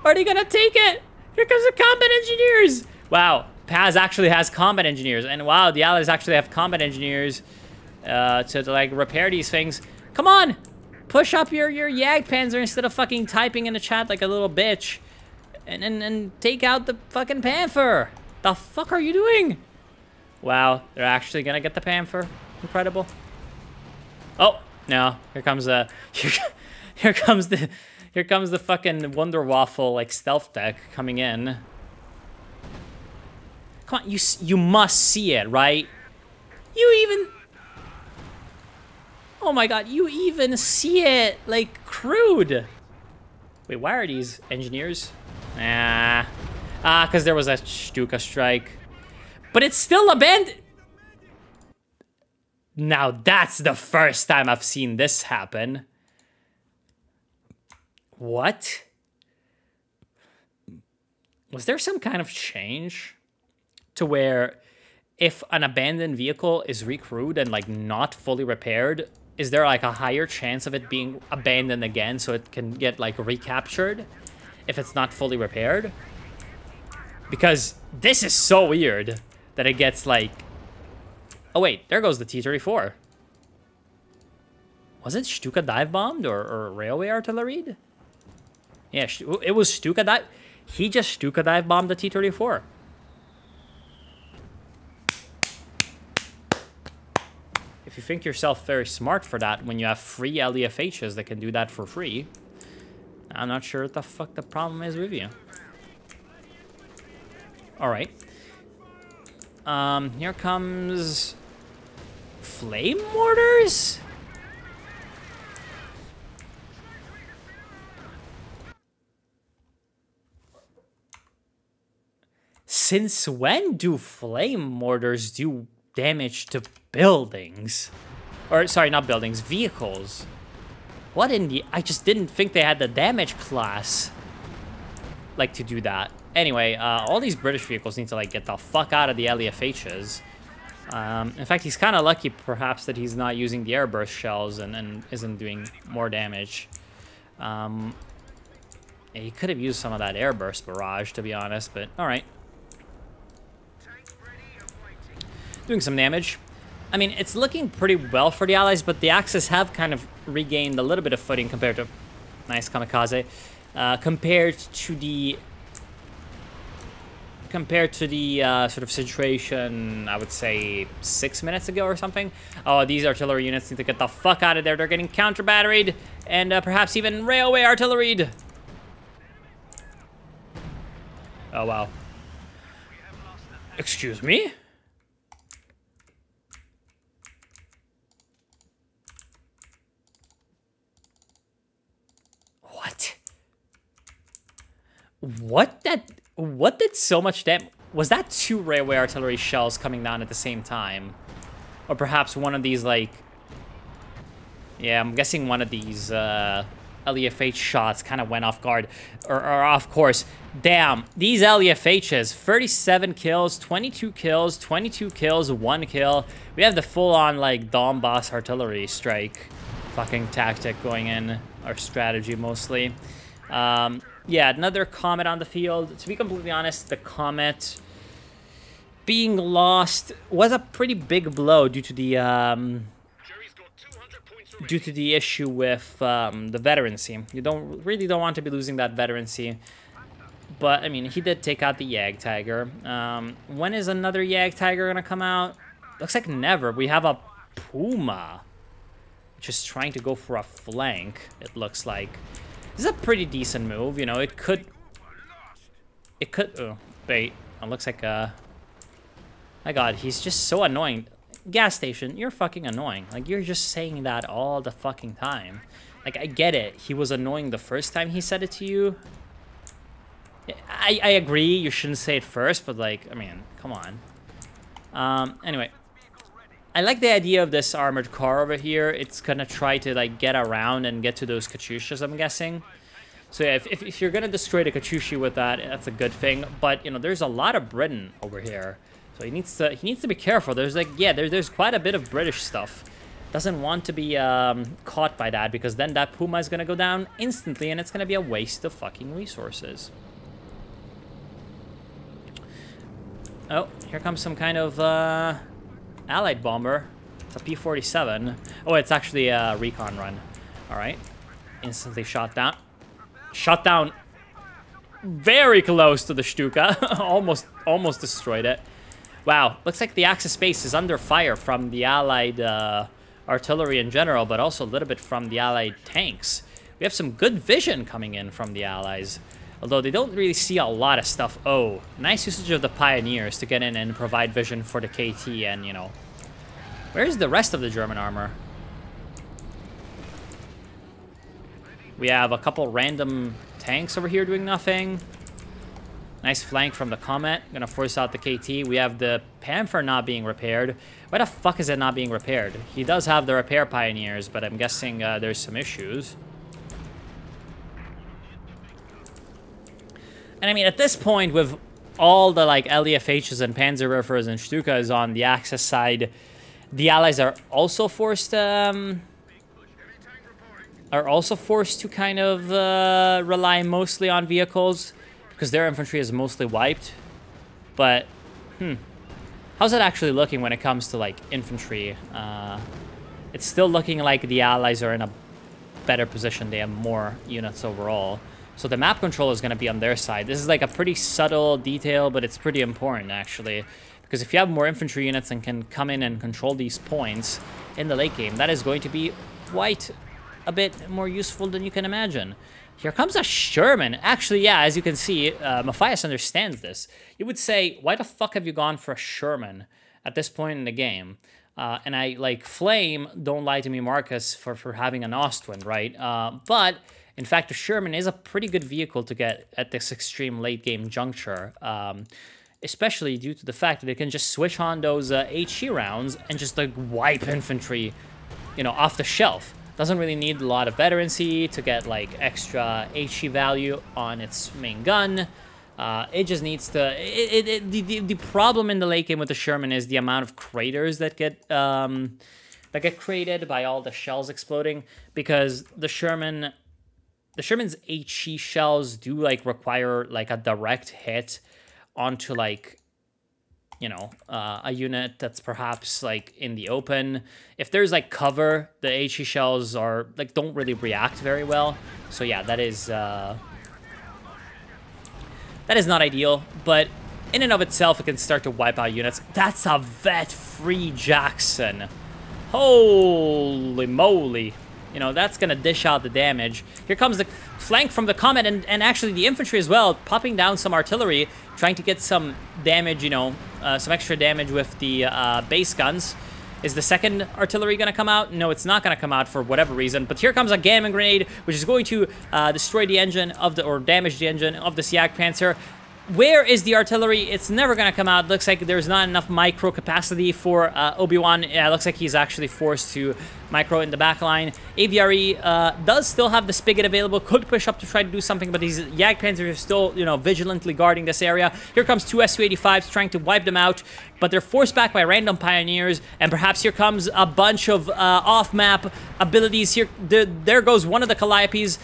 Speaker 1: Or are they gonna take it? Here comes the combat engineers. Wow, Paz actually has combat engineers. And wow, the Allies actually have combat engineers to like repair these things. Come on, push up your jagdpanzer instead of fucking typing in the chat like a little bitch. And take out the fucking Panther. The fuck are you doing? Wow, they're actually gonna get the Panther. Incredible. Oh, no, here comes here comes the fucking Wonder Waffle like stealth deck coming in. Come on, you must see it, right? You even... Oh my god, you even see it, like, crude. Wait, why are these engineers? Because there was a Stuka strike. But it's still abandoned. Now that's the first time I've seen this happen. What? Was there some kind of change to where if an abandoned vehicle is recrewed and like not fully repaired, is there like a higher chance of it being abandoned again so it can get like recaptured if it's not fully repaired? Because this is so weird that it gets like... Oh wait, there goes the T-34. Was it Stuka dive bombed or railway artillery? Yeah, it was Stuka dive. He just Stuka dive bombed the T-34. If you think yourself very smart for that when you have free LEFHs that can do that for free, I'm not sure what the fuck the problem is with you. Alright. Here comes... Flame mortars? Since when do flame mortars do damage to buildings? Or, sorry, not buildings, vehicles. What in the... I just didn't think they had the damage class like to do that. Anyway, all these British vehicles need to like get the fuck out of the LEFHs. In fact, he's kind of lucky perhaps that he's not using the airburst shells and isn't doing more damage. Yeah, he could have used some of that airburst barrage, to be honest, but alright. Doing some damage. I mean, it's looking pretty well for the Allies, but the Axis have kind of regained a little bit of footing compared to... Nice kamikaze. Compared to the sort of situation, I would say 6 minutes ago or something. Oh, these artillery units need to get the fuck out of there. They're getting counter-batteried and perhaps even railway artilleried. Oh, wow. Excuse me? What? What did so much damage? Was that 2 railway artillery shells coming down at the same time? Or perhaps one of these, like... Yeah, I'm guessing one of these LEFH shots kind of went off guard. Or off course. Damn, these LEFHs, 37 kills, 22 kills, 22 kills, 1 kill. We have the full-on, like, Donbass artillery strike fucking tactic going in. Our strategy, mostly. Yeah, another Comet on the field. To be completely honest, the Comet being lost was a pretty big blow due to the due to the issue with the veterancy. You really don't want to be losing that veterancy. But, I mean, he did take out the jagdtiger. When is another jagdtiger going to come out? Looks like never. We have a puma, which is trying to go for a flank, it looks like. This is a pretty decent move, you know, it could, oh, wait, it looks like, my god, he's just so annoying. Gas station, you're fucking annoying. Like, you're just saying that all the fucking time. Like, I get it, he was annoying the first time he said it to you. I agree, you shouldn't say it first, but, like, I mean, come on. Anyway. I like the idea of this armored car over here. It's gonna try to, like, get around and get to those Katyushas, I'm guessing. So yeah, if you're gonna destroy the Katyusha with that, that's a good thing. But, you know, there's a lot of Britain over here. So he needs to be careful. There's, like, yeah, there's quite a bit of British stuff. Doesn't want to be caught by that, because then that Puma is gonna go down instantly, and it's gonna be a waste of fucking resources. Oh, here comes some kind of Allied bomber. It's a P-47. Oh, it's actually a recon run. All right. Instantly shot down. Shot down very close to the Stuka. almost destroyed it. Wow. Looks like the Axis base is under fire from the Allied artillery in general, but also a little bit from the Allied tanks. We have some good vision coming in from the Allies. Although they don't really see a lot of stuff. Oh, nice usage of the Pioneers to get in and provide vision for the KT and, you know. Where's the rest of the German armor? We have a couple random tanks over here doing nothing. Nice flank from the Comet. Gonna force out the KT. We have the Panther not being repaired. Why the fuck is it not being repaired? He does have the repair Pioneers, but I'm guessing there's some issues. And I mean, at this point, with all the, like, LEFHs and Panzerwerfers and Stukas on the Axis side, the Allies are also forced to kind of rely mostly on vehicles, because their infantry is mostly wiped. But, how's it actually looking when it comes to, like, infantry? It's still looking like the Allies are in a better position. They have more units overall. So the map control is going to be on their side. This is like a pretty subtle detail, but it's pretty important, actually. Because if you have more infantry units and can come in and control these points in the late game, that is going to be quite a bit more useful than you can imagine. Here comes a Sherman. Actually, yeah, as you can see, Matthias understands this. You would say, why the fuck have you gone for a Sherman at this point in the game? And I, like, Flame, don't lie to me, Marcus, for having an Ostwind, right? But... in fact, the Sherman is a pretty good vehicle to get at this extreme late-game juncture, especially due to the fact that it can just switch on those HE rounds and just, like, wipe infantry, you know, off the shelf. Doesn't really need a lot of veterancy to get, like, extra HE value on its main gun. It just needs to... The problem in the late game with the Sherman is the amount of craters that get created by all the shells exploding, because the Sherman's HE shells do, like, require, like, a direct hit onto, like, you know, a unit that's perhaps, like, in the open. If there's, like, cover, the HE shells are, like, don't really react very well. So, yeah, that is not ideal. But in and of itself, it can start to wipe out units. That's a vet-free Jackson. Holy moly. You know, that's going to dish out the damage. Here comes the flank from the Comet, and actually the infantry as well, popping down some artillery, trying to get some damage, you know, some extra damage with the base guns. Is the second artillery going to come out? No, it's not going to come out for whatever reason. But here comes a Gamma Grenade, which is going to destroy the engine of the, or damage the engine of this Jagdpanzer. Where is the artillery? It's never going to come out. Looks like there's not enough micro capacity for Obi-Wan. Yeah, looks like he's actually forced to micro in the back line. Aviary does still have the Spigot available. Could push up to try to do something, but these Jagdpanzers are still, you know, vigilantly guarding this area. Here comes two Su-85s trying to wipe them out, but they're forced back by random Pioneers, and perhaps here comes a bunch of off-map abilities. Here, there goes one of the Calliopes.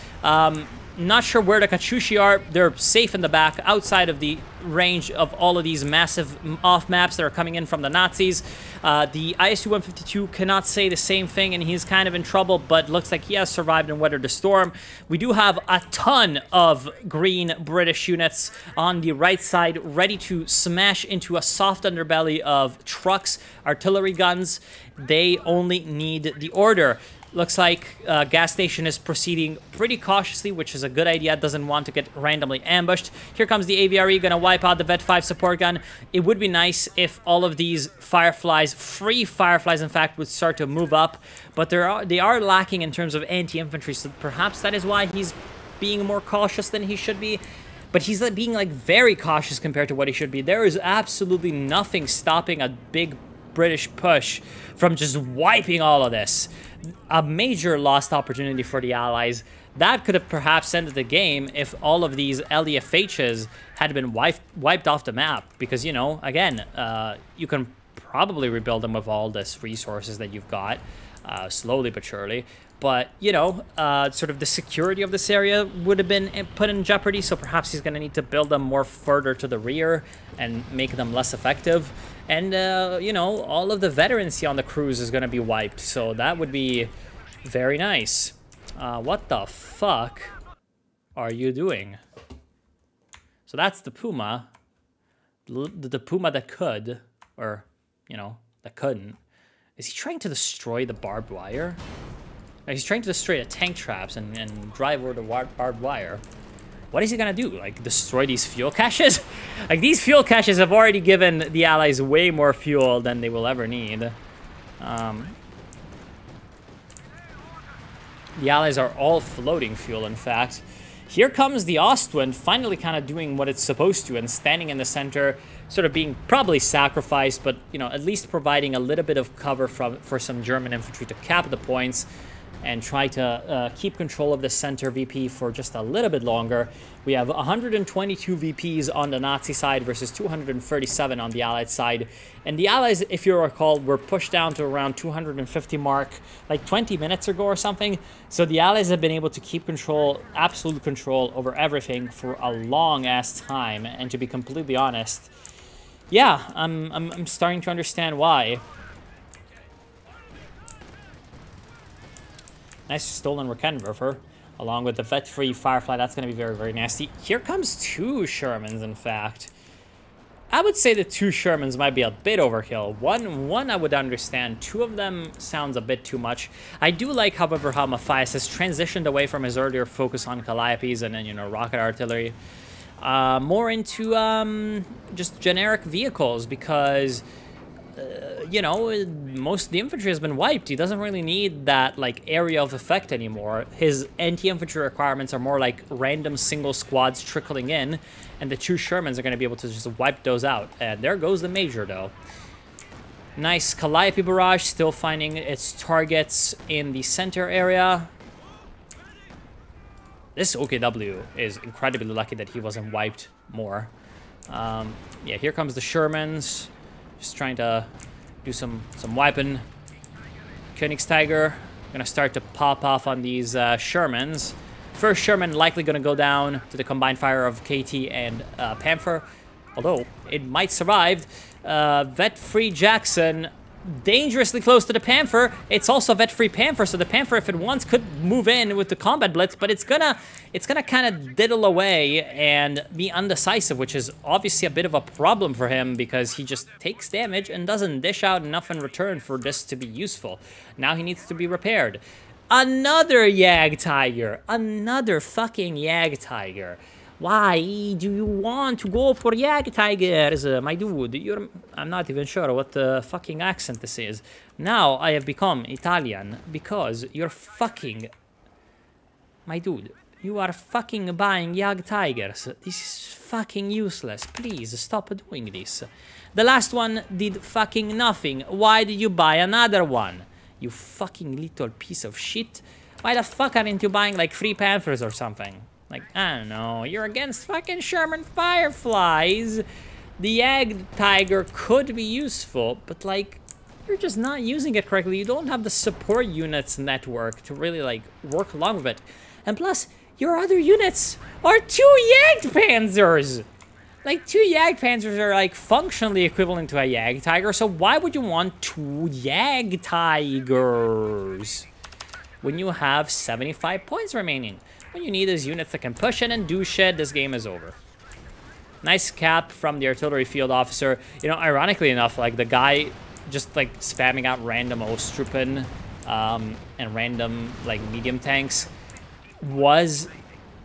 Speaker 1: Not sure where the Kachushi are. They're safe in the back, outside of the range of all of these massive off-maps that are coming in from the Nazis. The ISU-152 cannot say the same thing, and he's kind of in trouble, but looks like he has survived and weathered the storm. We do have a ton of green British units on the right side, ready to smash into a soft underbelly of trucks, artillery guns. They only need the order. Looks like gas station is proceeding pretty cautiously, which is a good idea. Doesn't want to get randomly ambushed. Here comes the AVRE, gonna wipe out the Vet 5 support gun. It would be nice if all of these Fireflies, free Fireflies in fact, would start to move up. But they are lacking in terms of anti-infantry, so perhaps that is why he's being more cautious than he should be. But he's being like very cautious compared to what he should be. There is absolutely nothing stopping a big British push from just wiping all of this. A major lost opportunity for the Allies. That could have perhaps ended the game if all of these LEFHs had been wiped off the map. Because, you know, again, you can probably rebuild them with all this resources that you've got, slowly but surely. But, you know, sort of the security of this area would have been put in jeopardy, so perhaps he's going to need to build them more further to the rear and make them less effective. And, you know, all of the veterancy on the cruise is going to be wiped, so that would be very nice. What the fuck are you doing? So that's the Puma. The Puma that could, or, you know, that couldn't. Is he trying to destroy the barbed wire? No, he's trying to destroy the tank traps and drive over the barbed wire. What is he gonna do? Like, destroy these fuel caches? Like, these fuel caches have already given the Allies way more fuel than they will ever need. The Allies are all floating fuel, in fact. Here comes the Ostwind, finally kind of doing what it's supposed to and standing in the center, sort of being probably sacrificed, but, you know, at least providing a little bit of cover for some German infantry to cap the points and try to keep control of the center VP for just a little bit longer. We have 122 VPs on the Nazi side versus 237 on the Allied side. And the Allies, if you recall, were pushed down to around 250 mark like 20 minutes ago or something. So the Allies have been able to keep control, absolute control over everything for a long-ass time. And to be completely honest, yeah, I'm starting to understand why. Nice stolen Raketenwerfer, along with the vet-free Firefly. That's going to be very, very nasty. Here comes two Shermans, in fact. I would say the two Shermans might be a bit overkill. One I would understand. Two of them sounds a bit too much. I do like, however, how Matthias has transitioned away from his earlier focus on Calliopes and then, you know, rocket artillery. More into just generic vehicles because... you know, most of the infantry has been wiped. He doesn't really need that, like, area of effect anymore. His anti-infantry requirements are more like random single squads trickling in, and the two Shermans are going to be able to just wipe those out. And there goes the Major, though. Nice Calliope barrage, still finding its targets in the center area. This OKW is incredibly lucky that he wasn't wiped more. Yeah, here comes the Shermans. Just trying to do some wiping. Königstiger gonna start to pop off on these Shermans. First Sherman likely gonna go down to the combined fire of KT and Panther, although it might survive. Vet-free Jackson dangerously close to the Panther. It's also a vet-free Panther, so the Panther, if it wants, could move in with the combat blitz, but it's gonna kind of diddle away and be undecisive, which is obviously a bit of a problem for him because he just takes damage and doesn't dish out enough in return for this to be useful. Now he needs to be repaired. Another jagdtiger. Another fucking jagdtiger. Why do you want to go for jagdtigers, my dude? I'm not even sure what the fucking accent this is. Now I have become Italian because you're fucking... My dude, you are fucking buying jagdtigers. This is fucking useless. Please stop doing this. The last one did fucking nothing. Why did you buy another one? You fucking little piece of shit. Why the fuck aren't you buying like 3 Panthers or something? Like, I don't know, you're against fucking Sherman Fireflies. The jagdtiger could be useful, but like, you're just not using it correctly. You don't have the support units network to really like work along with it. And plus, your other units are 2 jagdpanzers. Like, 2 jagdpanzers are like functionally equivalent to a jagdtiger, so why would you want 2 jagdtigers when you have 75 points remaining? What you need is units that can push in and do shit. This game is over. Nice cap from the artillery field officer. You know, ironically enough, like, the guy just, like, spamming out random Ostrupen and random, like, medium tanks was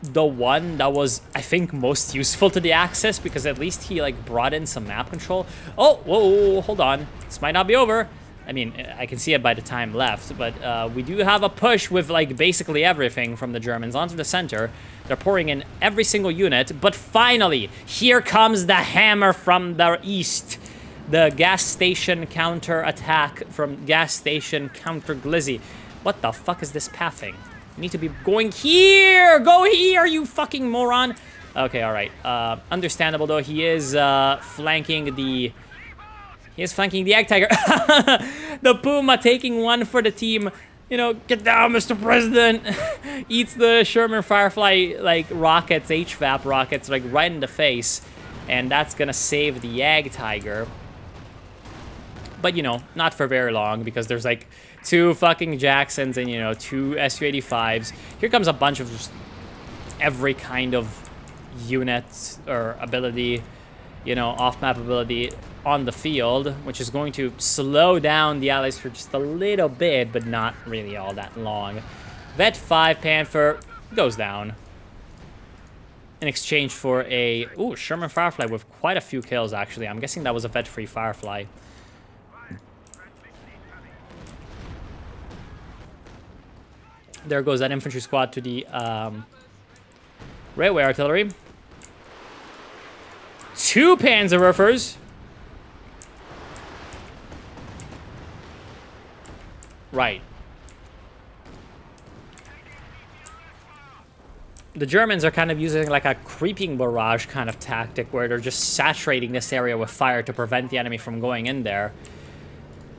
Speaker 1: the one that was, I think, most useful to the Axis, because at least he, like, brought in some map control. Oh, whoa, hold on. This might not be over. I mean, I can see it by the time left, but we do have a push with, like, basically everything from the Germans onto the center. They're pouring in every single unit, but finally, here comes the hammer from the east. The gas station counter attack from gas station counter Glizzy. What the fuck is this pathing? You need to be going here! Go here, you fucking moron! Okay, alright. Understandable, though. He is flanking the... He is flanking the jagdtiger. The Puma taking one for the team. You know, get down, Mr. President. Eats the Sherman Firefly, like, rockets, HVAP rockets, like, right in the face. And that's gonna save the jagdtiger. But, you know, not for very long, because there's, like, 2 fucking Jacksons and, you know, 2 Su-85s. Here comes a bunch of just every kind of unit or ability, you know, off-map ability on the field, which is going to slow down the Allies for just a little bit, but not really all that long. Vet 5 Panther goes down in exchange for a... Ooh, Sherman Firefly with quite a few kills, actually. I'm guessing that was a vet-free Firefly. There goes that infantry squad to the railway artillery. 2 Panzerwerfers. Right. The Germans are kind of using like a creeping barrage kind of tactic where they're just saturating this area with fire to prevent the enemy from going in there.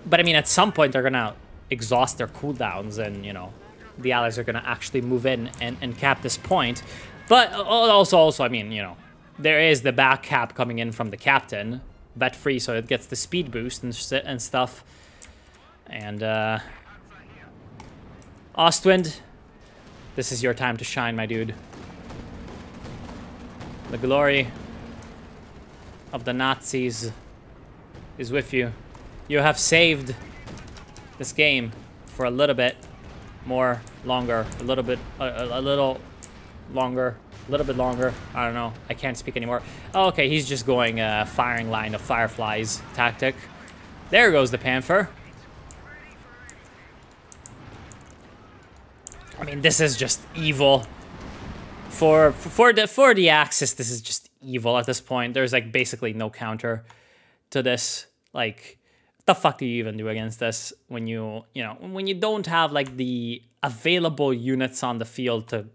Speaker 1: But I mean, at some point they're gonna exhaust their cooldowns and, you know, the Allies are gonna actually move in and cap this point. But also, I mean, you know, there is the back cap coming in from the captain. Vet free, so it gets the speed boost and stuff. And, Ostwind, this is your time to shine, my dude. The glory of the Nazis is with you. You have saved this game for a little bit more longer. A little bit longer. I don't know. I can't speak anymore. Oh, okay, he's just going firing line of Fireflies tactic. There goes the Panther. I mean, this is just evil. For the Axis, this is just evil at this point. There's like basically no counter to this. Like, what the fuck do you even do against this when you know, when you don't have like the available units on the field to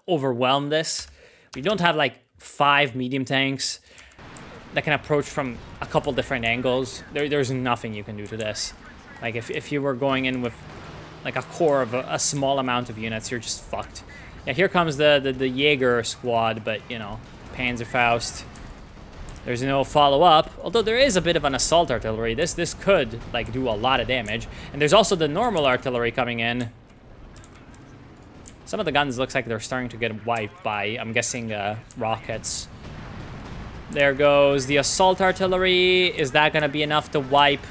Speaker 1: overwhelm this? We don't have like 5 medium tanks that can approach from a couple different angles. There's nothing you can do to this. Like, if you were going in with like a core of a small amount of units, you're just fucked. Yeah, here comes the Jaeger squad, but, you know, Panzerfaust. There's no follow-up, although there is a bit of an assault artillery. This could, like, do a lot of damage. And there's also the normal artillery coming in. Some of the guns looks like they're starting to get wiped by, I'm guessing, rockets. There goes the assault artillery. Is that going to be enough to wipe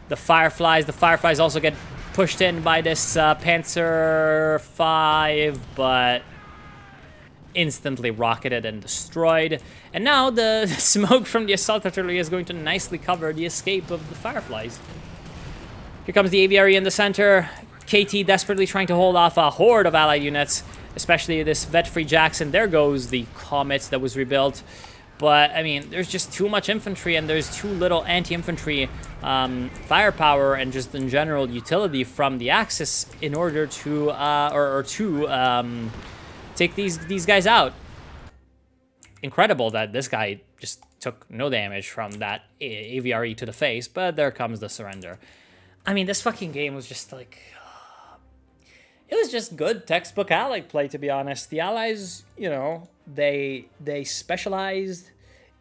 Speaker 1: the Fireflies? The Fireflies also get pushed in by this Panzer 5, but instantly rocketed and destroyed. And now the smoke from the assault artillery is going to nicely cover the escape of the Fireflies. Here comes the aviary in the center. KT desperately trying to hold off a horde of allied units, especially this vet-free Jackson. There goes the Comet that was rebuilt. But, I mean, there's just too much infantry and there's too little anti-infantry firepower and just in general utility from the Axis in order to, take these guys out. Incredible that this guy just took no damage from that AVRE to the face, but there comes the surrender. I mean, this fucking game was just like... it was just good textbook Allied play, to be honest. The Allies, you know, they specialized.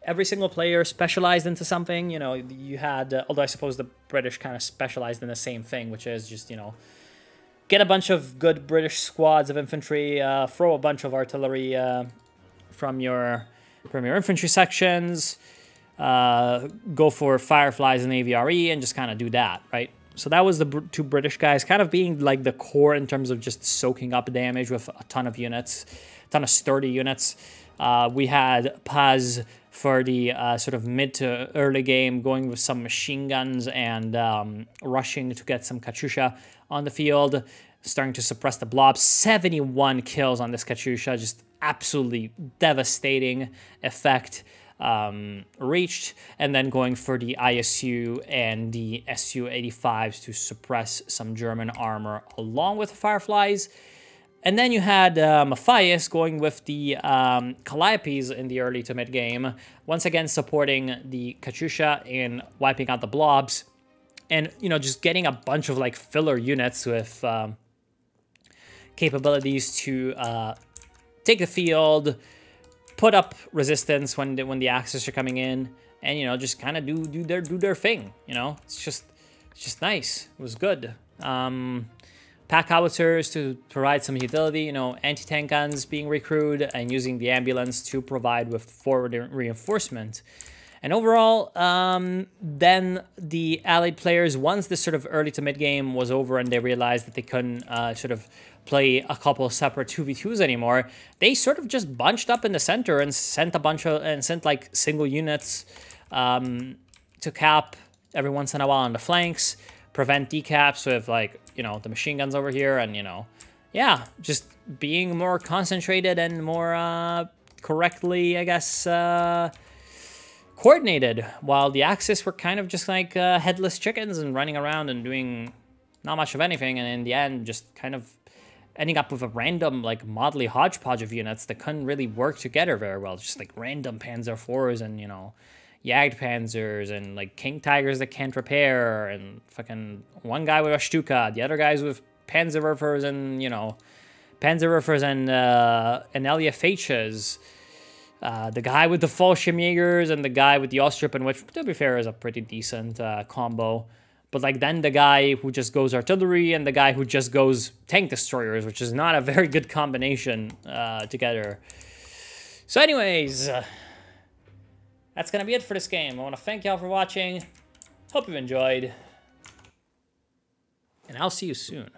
Speaker 1: Every single player specialized into something. You know, you had, although I suppose the British kind of specialized in the same thing, which is just, you know, get a bunch of good British squads of infantry, throw a bunch of artillery from your infantry sections, go for Fireflies and AVRE, and just kind of do that, right? So that was the two British guys kind of being like the core in terms of just soaking up damage with a ton of units, a ton of sturdy units. We had Paz for the sort of mid to early game, going with some machine guns and rushing to get some Katyusha on the field, starting to suppress the blobs. 71 kills on this Katyusha, just absolutely devastating effect. Reached, and then going for the ISU and the Su-85s to suppress some German armor along with the Fireflies. And then you had Matthias going with the Calliopes in the early to mid game, once again supporting the Katyusha in wiping out the blobs, and, you know, just getting a bunch of like filler units with capabilities to take the field, put up resistance when the Axis are coming in, and, you know, just kind of do their thing. You know, it's just nice. It was good. Pack howitzers to provide some utility. You know, anti-tank guns being recruited and using the ambulance to provide with forward reinforcement. And overall, then the Allied players, once this sort of early to mid game was over and they realized that they couldn't sort of play a couple separate 2v2s anymore, they sort of just bunched up in the center and sent like single units to cap every once in a while on the flanks, prevent decaps with, like, you know, the machine guns over here, and, you know, yeah, just being more concentrated and more correctly, I guess, coordinated, while the Axis were kind of just like headless chickens and running around and doing not much of anything, and in the end just kind of ending up with a random, like, motley hodgepodge of units that couldn't really work together very well. Just like random Panzer IVs and, you know, jagdpanzers and like jagdtigers that can't repair, and fucking one guy with a Stuka, the other guys with Panzerwerfers and, you know, Panzerwerfers and LFHs. The guy with the Fallschirmjägers and the guy with the Austrippen, which, to be fair, is a pretty decent combo. But, like, then the guy who just goes artillery and the guy who just goes tank destroyers, which is not a very good combination together. So anyways, that's going to be it for this game. I want to thank y'all for watching. Hope you've enjoyed. And I'll see you soon.